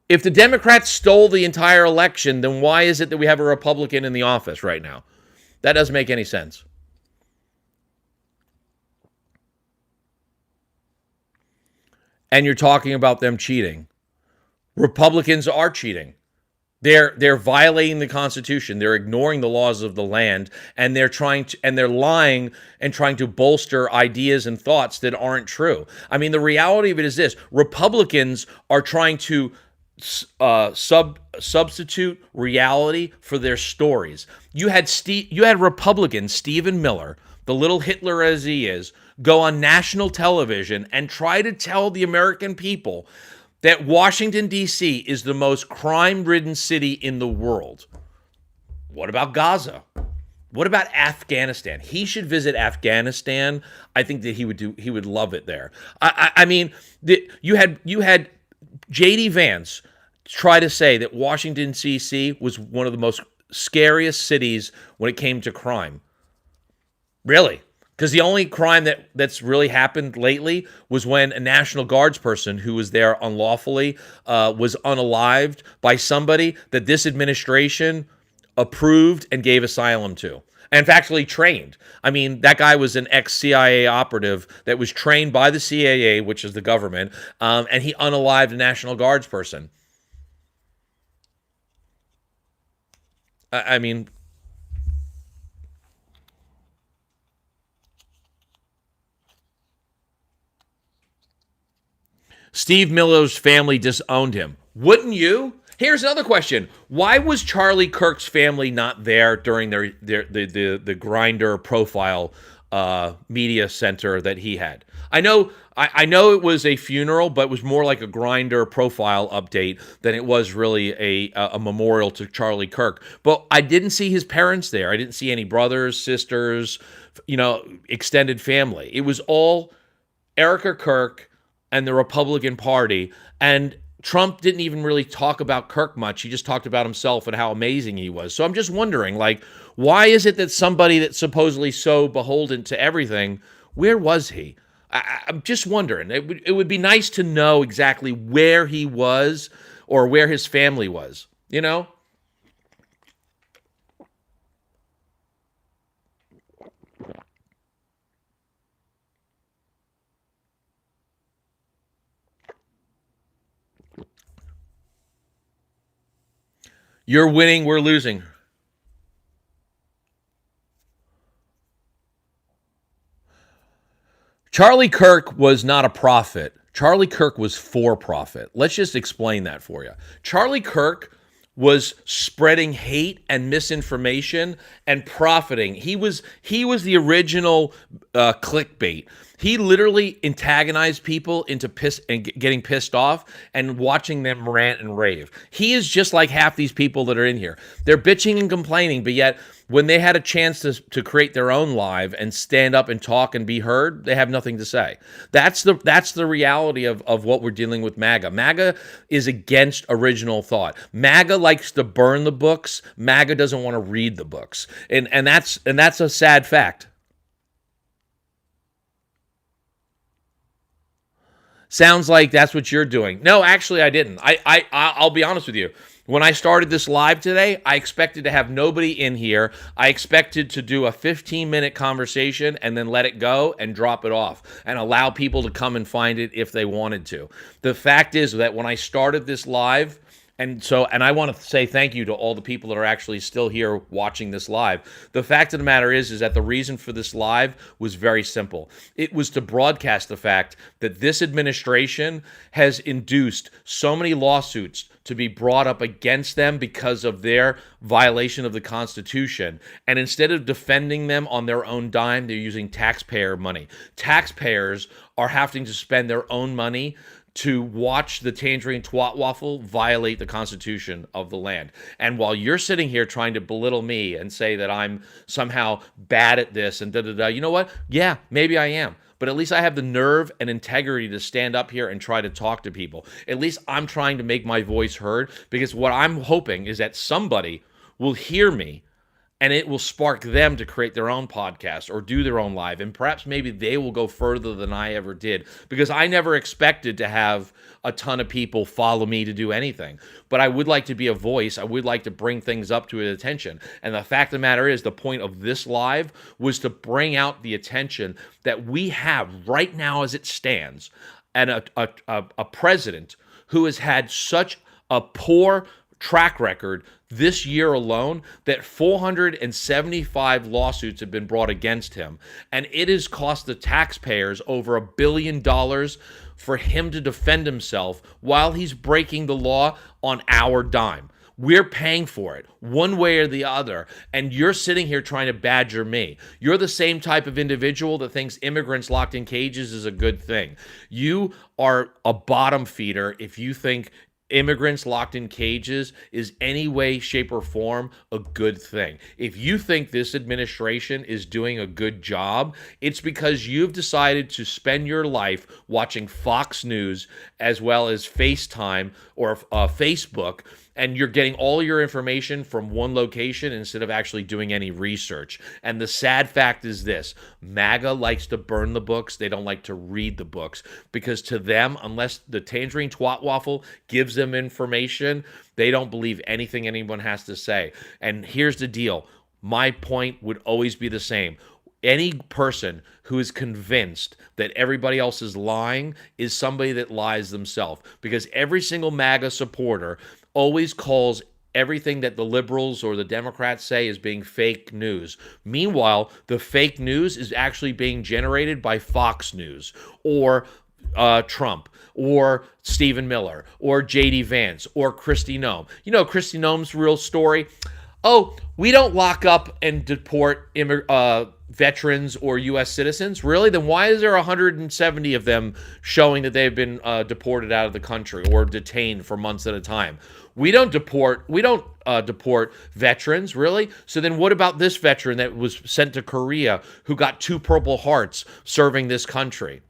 If the Democrats stole the entire election, then why is it that we have a Republican in the office right now? That doesn't make any sense. And you're talking about them cheating. Republicans are cheating. They're violating the Constitution. They're ignoring the laws of the land, and they're lying and trying to bolster ideas and thoughts that aren't true. I mean, the reality of it is this: Republicans are trying to substitute reality for their stories. You had Republican Stephen Miller, the little Hitler as he is, go on national television and try to tell the American people that Washington, D.C. is the most crime-ridden city in the world. What about Gaza? What about Afghanistan? He should visit Afghanistan. I think that he would love it there. I mean, you had J.D. Vance try to say that Washington, D.C. was one of the most scariest cities when it came to crime. Really? Because the only crime that's really happened lately was when a National Guards person who was there unlawfully was unalived by somebody that this administration approved and gave asylum to. And actually trained. I mean, that guy was an ex-CIA operative that was trained by the CIA, which is the government, and he unalived a National Guards person. I mean, Steve Miller's family disowned him. Wouldn't you? Here's another question: why was Charlie Kirk's family not there during the Grinder profile media center that he had? I know it was a funeral, but it was more like a Grinder profile update than it was really a memorial to Charlie Kirk. But I didn't see his parents there. I didn't see any brothers, sisters, extended family. It was all Erica Kirk and the Republican Party. And Trump didn't even really talk about Kirk much. He just talked about himself and how amazing he was. So I'm just wondering, like, why is it that somebody that's supposedly so beholden to everything, where was he? I'm just wondering. It would be nice to know exactly where he was or where his family was, you know? You're winning, we're losing. Charlie Kirk was not a prophet. Charlie Kirk was for profit. Let's just explain that for you. Charlie Kirk was spreading hate and misinformation and profiting. He was the original clickbait. He literally antagonized people into piss and getting pissed off and watching them rant and rave. He is just like half these people that are in here. They're bitching and complaining, but yet when they had a chance to create their own live and stand up and talk and be heard, they have nothing to say. That's the reality of what we're dealing with MAGA. MAGA is against original thought. MAGA likes to burn the books. MAGA doesn't want to read the books. And that's a sad fact. Sounds like that's what you're doing. No, actually, I didn't. I'll be honest with you. When I started this live today, I expected to have nobody in here. I expected to do a 15-minute conversation and then let it go and drop it off and allow people to come and find it if they wanted to. The fact is that when I started this live, and I want to say thank you to all the people that are actually still here watching this live. The fact of the matter is that the reason for this live was very simple. It was to broadcast the fact that this administration has induced so many lawsuits to be brought up against them because of their violation of the Constitution. And instead of defending them on their own dime, they're using taxpayer money. Taxpayers are having to spend their own money to watch the Tangerine Twat Waffle violate the Constitution of the land. And while you're sitting here trying to belittle me and say that I'm somehow bad at this and da-da-da, you know what? Yeah, maybe I am. But at least I have the nerve and integrity to stand up here and try to talk to people. At least I'm trying to make my voice heard, because what I'm hoping is that somebody will hear me and it will spark them to create their own podcast or do their own live. And perhaps maybe they will go further than I ever did, because I never expected to have a ton of people follow me to do anything. But I would like to be a voice. I would like to bring things up to attention. And the fact of the matter is, the point of this live was to bring out the attention that we have right now as it stands, and a president who has had such a poor track record this year alone that 475 lawsuits have been brought against him. And it has cost the taxpayers over $1 billion for him to defend himself while he's breaking the law on our dime. We're paying for it one way or the other. And you're sitting here trying to badger me. You're the same type of individual that thinks immigrants locked in cages is a good thing. You are a bottom feeder if you think immigrants locked in cages is any way, shape, or form a good thing. If you think this administration is doing a good job, it's because you've decided to spend your life watching Fox News as well as FaceTime or Facebook and you're getting all your information from one location instead of actually doing any research. And the sad fact is this: MAGA likes to burn the books. They don't like to read the books, because to them, unless the Tangerine Twat Waffle gives them information, they don't believe anything anyone has to say. And here's the deal. My point would always be the same. Any person who is convinced that everybody else is lying is somebody that lies themselves, because every single MAGA supporter always calls everything that the liberals or the Democrats say is being fake news. Meanwhile, the fake news is actually being generated by Fox News or Trump or Stephen Miller or J.D. Vance or Kristi Noem. You know Kristi Noem's real story? Oh, we don't lock up and deport veterans or U.S. citizens. Really? Then why is there 170 of them showing that they've been deported out of the country or detained for months at a time? We don't deport veterans, really? So then what about this veteran that was sent to Korea who got 2 Purple Hearts serving this country?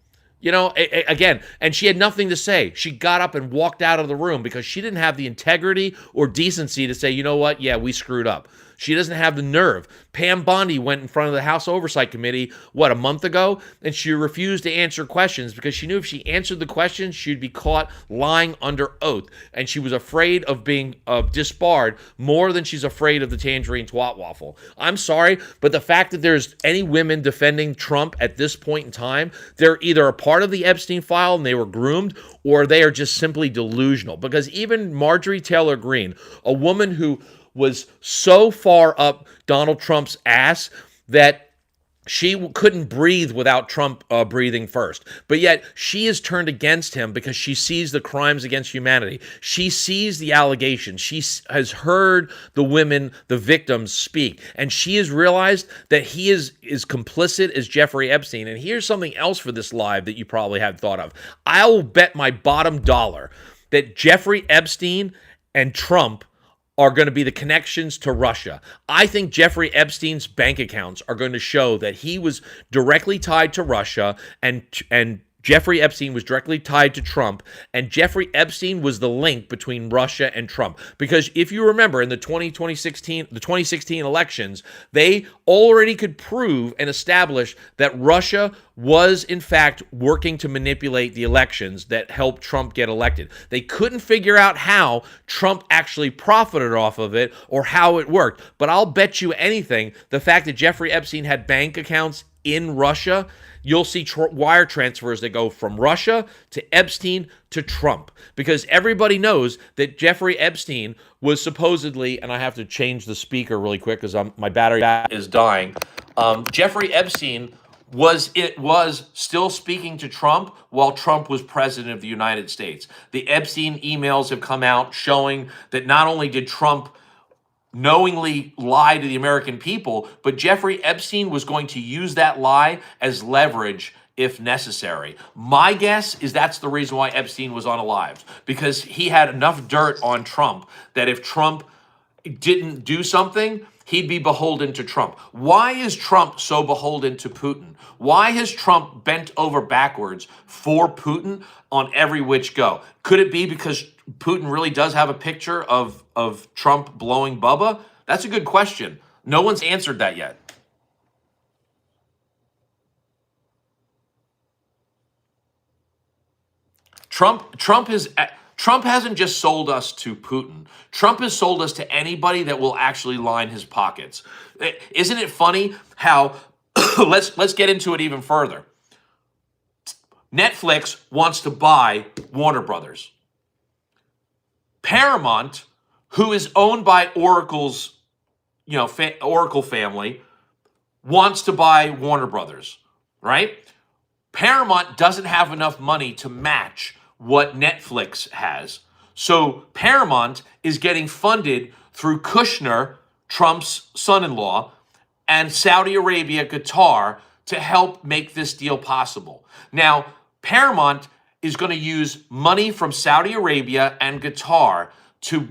You know, again, and she had nothing to say. She got up and walked out of the room because she didn't have the integrity or decency to say, you know what, yeah, we screwed up. She doesn't have the nerve. Pam Bondi went in front of the House Oversight Committee, a month ago, and she refused to answer questions because she knew if she answered the questions, she'd be caught lying under oath. And she was afraid of being disbarred more than she's afraid of the Tangerine Twat Waffle. I'm sorry, but the fact that there's any women defending Trump at this point in time, they're either a part of the Epstein file and they were groomed, or they are just simply delusional. Because even Marjorie Taylor Greene, a woman who was so far up Donald Trump's ass that she couldn't breathe without Trump breathing first. But yet she is turned against him because she sees the crimes against humanity. She sees the allegations. She has heard the women, the victims, speak. And she has realized that he is complicit as Jeffrey Epstein. And here's something else for this live that you probably hadn't thought of. I will bet my bottom dollar that Jeffrey Epstein and Trump are going to be the connections to Russia. I think Jeffrey Epstein's bank accounts are going to show that he was directly tied to Russia, and Jeffrey Epstein was directly tied to Trump, and Jeffrey Epstein was the link between Russia and Trump. Because if you remember, in the 2016 elections, they already could prove and establish that Russia was, in fact, working to manipulate the elections that helped Trump get elected. They couldn't figure out how Trump actually profited off of it or how it worked. But I'll bet you anything, the fact that Jeffrey Epstein had bank accounts in Russia, you'll see wire transfers that go from Russia to Epstein to Trump, because everybody knows that Jeffrey Epstein was supposedly, and I have to change the speaker really quick because my battery is dying. Jeffrey Epstein was still speaking to Trump while Trump was president of the United States. The Epstein emails have come out showing that not only did Trump knowingly lie to the American people, but Jeffrey Epstein was going to use that lie as leverage if necessary. My guess is that's the reason why Epstein was unalived, because he had enough dirt on Trump that if Trump didn't do something, he'd be beholden to Trump. Why is Trump so beholden to Putin? Why has Trump bent over backwards for Putin on every which go? Could it be because Putin really does have a picture of Trump blowing Bubba? That's a good question. No one's answered that yet. Trump hasn't just sold us to Putin. Trump has sold us to anybody that will actually line his pockets. Isn't it funny how let's get into it even further. Netflix wants to buy Warner Brothers. Paramount, who is owned by Oracle's, Oracle family, wants to buy Warner Brothers, right? Paramount doesn't have enough money to match what Netflix has. So Paramount is getting funded through Kushner, Trump's son-in-law, and Saudi Arabia, Qatar, to help make this deal possible. Now, Paramount is going to use money from Saudi Arabia and Qatar to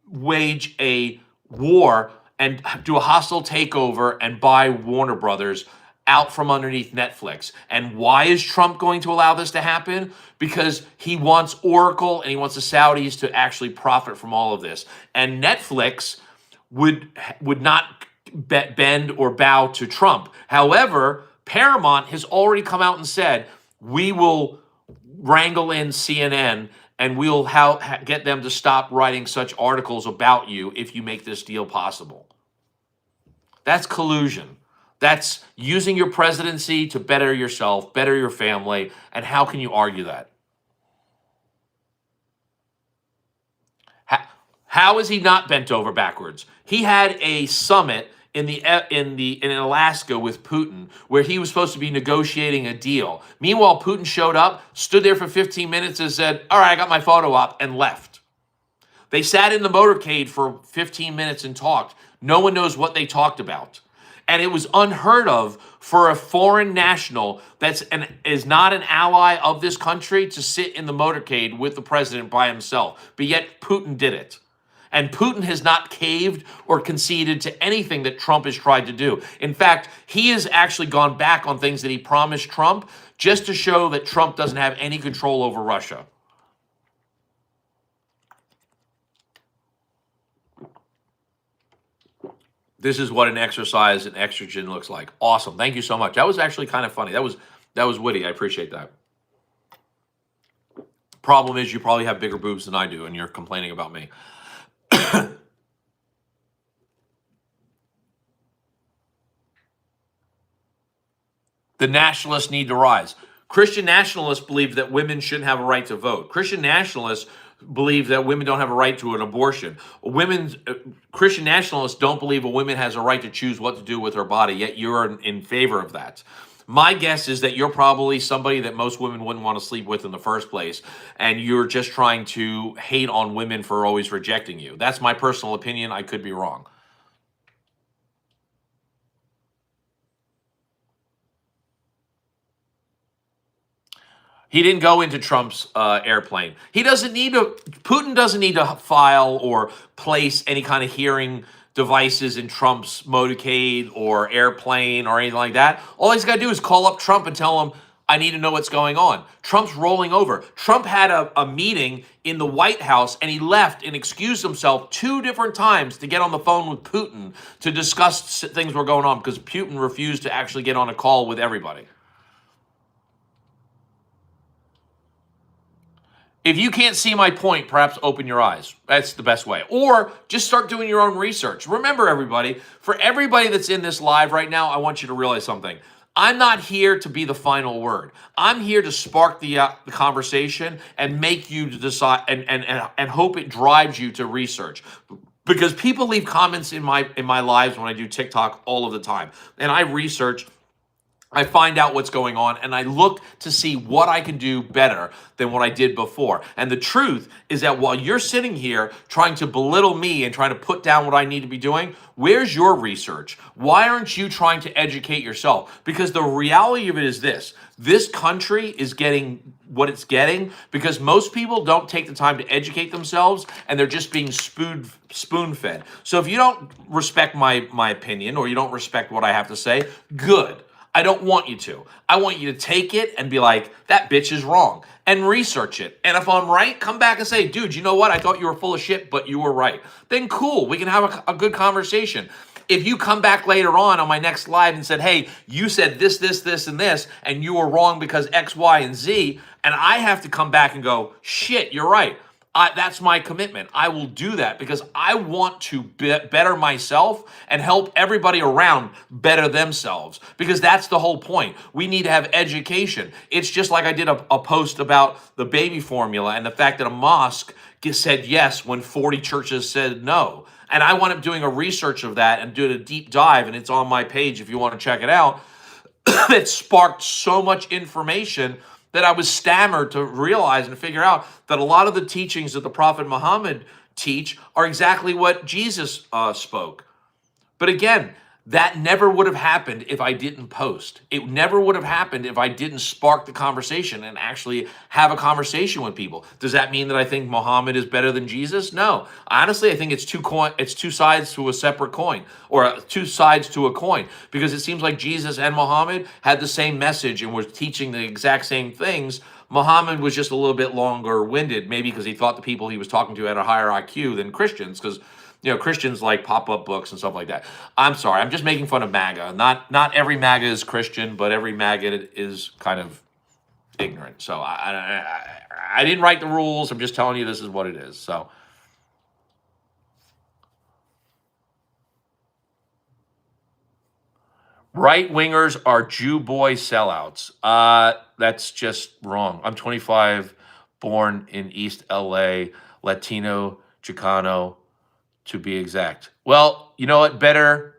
wage a war and do a hostile takeover and buy Warner Brothers out from underneath Netflix. And why is Trump going to allow this to happen? Because he wants Oracle and he wants the Saudis to actually profit from all of this. And Netflix would not bend or bow to Trump. However, Paramount has already come out and said, we will wrangle in CNN and we'll get them to stop writing such articles about you if you make this deal possible. That's collusion. That's using your presidency to better yourself, better your family, and how can you argue that? How is he not bent over backwards? He had a summit in Alaska with Putin where he was supposed to be negotiating a deal. Meanwhile, Putin showed up, stood there for 15 minutes and said, "All right, I got my photo op," and left. They sat in the motorcade for 15 minutes and talked. No one knows what they talked about. And it was unheard of for a foreign national is not an ally of this country to sit in the motorcade with the president by himself. But yet Putin did it. And Putin has not caved or conceded to anything that Trump has tried to do. In fact, he has actually gone back on things that he promised Trump just to show that Trump doesn't have any control over Russia. This is what an exercise in estrogen looks like. Awesome. Thank you so much. That was actually kind of funny. That was witty. I appreciate that. Problem is, you probably have bigger boobs than I do, and you're complaining about me. The nationalists need to rise. Christian nationalists believe that women shouldn't have a right to vote. Christian nationalists believe that women don't have a right to an abortion. Christian nationalists don't believe a woman has a right to choose what to do with her body, yet you're in favor of that. My guess is that you're probably somebody that most women wouldn't want to sleep with in the first place, and you're just trying to hate on women for always rejecting you. That's my personal opinion. I could be wrong. He didn't go into Trump's airplane. Putin doesn't need to file or place any kind of hearing devices in Trump's motorcade or airplane or anything like that. All he's got to do is call up Trump and tell him, I need to know what's going on. Trump's rolling over. Trump had a meeting in the White House and he left and excused himself 2 different times to get on the phone with Putin to discuss things were going on because Putin refused to actually get on a call with everybody. If you can't see my point, perhaps open your eyes. That's the best way. Or just start doing your own research. Remember, everybody, for everybody that's in this live right now, I want you to realize something. I'm not here to be the final word. I'm here to spark the conversation and make you to decide and hope it drives you to research. Because people leave comments in my lives when I do TikTok all of the time. And I research, I find out what's going on, and I look to see what I can do better than what I did before. And the truth is that while you're sitting here trying to belittle me and trying to put down what I need to be doing, where's your research? Why aren't you trying to educate yourself? Because the reality of it is this country is getting what it's getting because most people don't take the time to educate themselves, and they're just being spoon-fed. So if you don't respect my opinion or you don't respect what I have to say, good. I don't want you to. I want you to take it and be like, that bitch is wrong, and research it. And if I'm right, come back and say, dude, you know what? I thought you were full of shit, but you were right. Then cool, we can have a good conversation. If you come back later on my next live and said, hey, you said this, and this, and you were wrong because X, Y, and Z, and I have to come back and go, shit, you're right. That's my commitment. I will do that because I want to better myself and help everybody around better themselves, because that's the whole point. We need to have education. It's just like I did a post about the baby formula and the fact that a mosque said yes when 40 churches said no. And I wound up doing a research of that and doing a deep dive, and it's on my page if you want to check it out. It sparked so much information that I was stammered to realize and figure out that a lot of the teachings that the Prophet Muhammad teach are exactly what Jesus spoke. But again, That never would have happened if I didn't post. It never would have happened if I didn't spark the conversation and actually have a conversation with people. Does that mean that I think Muhammad is better than Jesus? No. Honestly, I think it's two sides to a separate coin, or two sides to a coin, because it seems like Jesus and Muhammad had the same message and were teaching the exact same things. Muhammad was just a little bit longer winded, maybe because he thought the people he was talking to had a higher IQ than Christians, because Christians like pop-up books and stuff like that. I'm sorry, I'm just making fun of MAGA. Not every MAGA is Christian, but every MAGA is kind of ignorant. So I didn't write the rules. I'm just telling you this is what it is. So right wingers are Jew boy sellouts. That's just wrong. I'm 25, born in East LA, Latino, Chicano, to be exact. Well, you know what? Better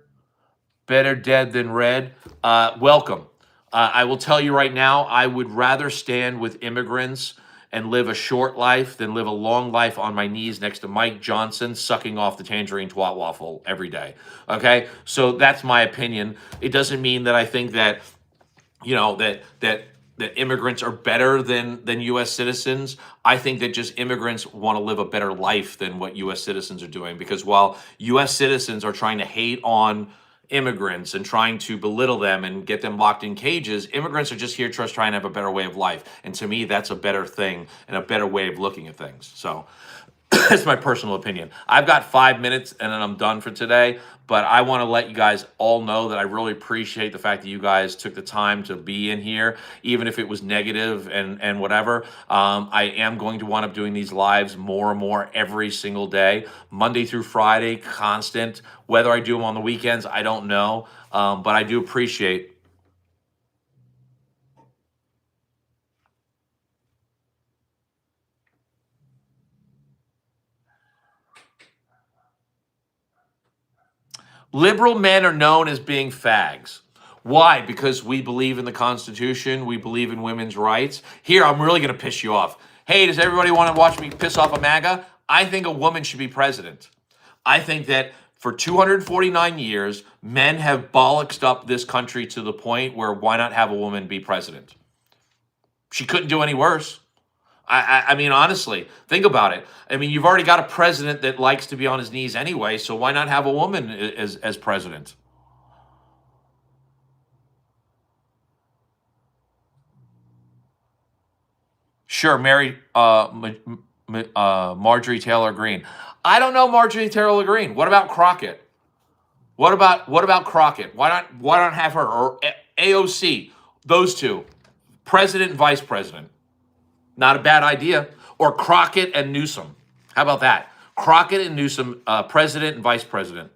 dead than red. Welcome. I will tell you right now, I would rather stand with immigrants and live a short life than live a long life on my knees next to Mike Johnson sucking off the tangerine twat waffle every day. Okay? So that's my opinion. It doesn't mean that I think that, that immigrants are better than U.S. citizens. I think that just immigrants want to live a better life than what U.S. citizens are doing. Because while U.S. citizens are trying to hate on immigrants and trying to belittle them and get them locked in cages, immigrants are just here just trying to have a better way of life. And to me, that's a better thing and a better way of looking at things. So that's my personal opinion. I've got 5 minutes and then I'm done for today. But I want to let you guys all know that I really appreciate the fact that you guys took the time to be in here, even if it was negative and whatever. I am going to wind up doing these lives more and more every single day, Monday through Friday, constant. Whether I do them on the weekends, I don't know. But I do appreciate. Liberal men are known as being fags. Why? Because we believe in the Constitution. We believe in women's rights. Here, I'm really going to piss you off. Hey, does everybody want to watch me piss off a MAGA? I think a woman should be president. I think that for 249 years, men have bollocksed up this country to the point where why not have a woman be president? She couldn't do any worse. I mean, honestly, think about it. I mean, you've already got a president that likes to be on his knees anyway, so why not have a woman as president? Sure, Marjorie Taylor Greene. I don't know Marjorie Taylor Greene. What about Crockett? What about Crockett? Why not have her, or AOC? Those two, president and vice president. Not a bad idea. Or Crockett and Newsom. How about that? Crockett and Newsom, president and vice president.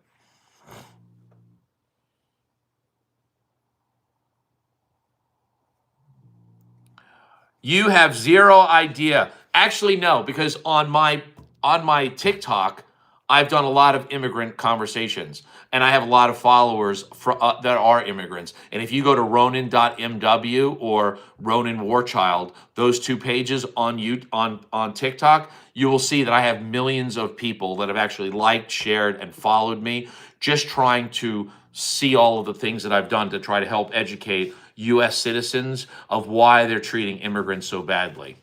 You have zero idea. Actually, no, because on my TikTok, I've done a lot of immigrant conversations, and I have a lot of followers that are immigrants. And if you go to Ronin.mw or Ronin Warchild, those two pages on TikTok, you will see that I have millions of people that have actually liked, shared, and followed me, just trying to see all of the things that I've done to try to help educate U.S. citizens of why they're treating immigrants so badly.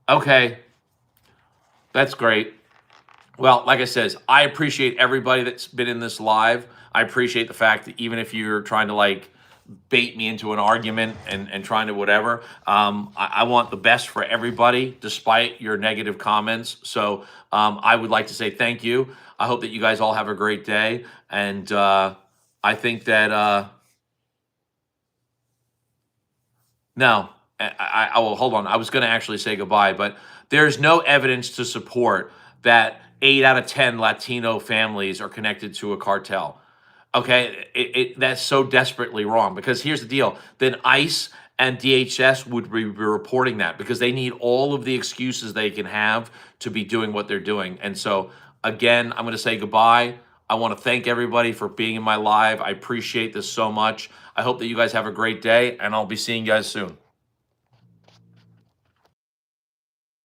Okay, that's great. Well, like I says, I appreciate everybody that's been in this live. I appreciate the fact that even if you're trying to like bait me into an argument and trying to whatever, I want the best for everybody, despite your negative comments. So I would like to say thank you. I hope that you guys all have a great day. And I think that, no, will hold on. I was going to actually say goodbye, but there's no evidence to support that 8 out of 10 Latino families are connected to a cartel. Okay, that's so desperately wrong, because here's the deal. Then ICE and DHS would be reporting that, because they need all of the excuses they can have to be doing what they're doing. And so, again, I'm going to say goodbye. I want to thank everybody for being in my live. I appreciate this so much. I hope that you guys have a great day, and I'll be seeing you guys soon.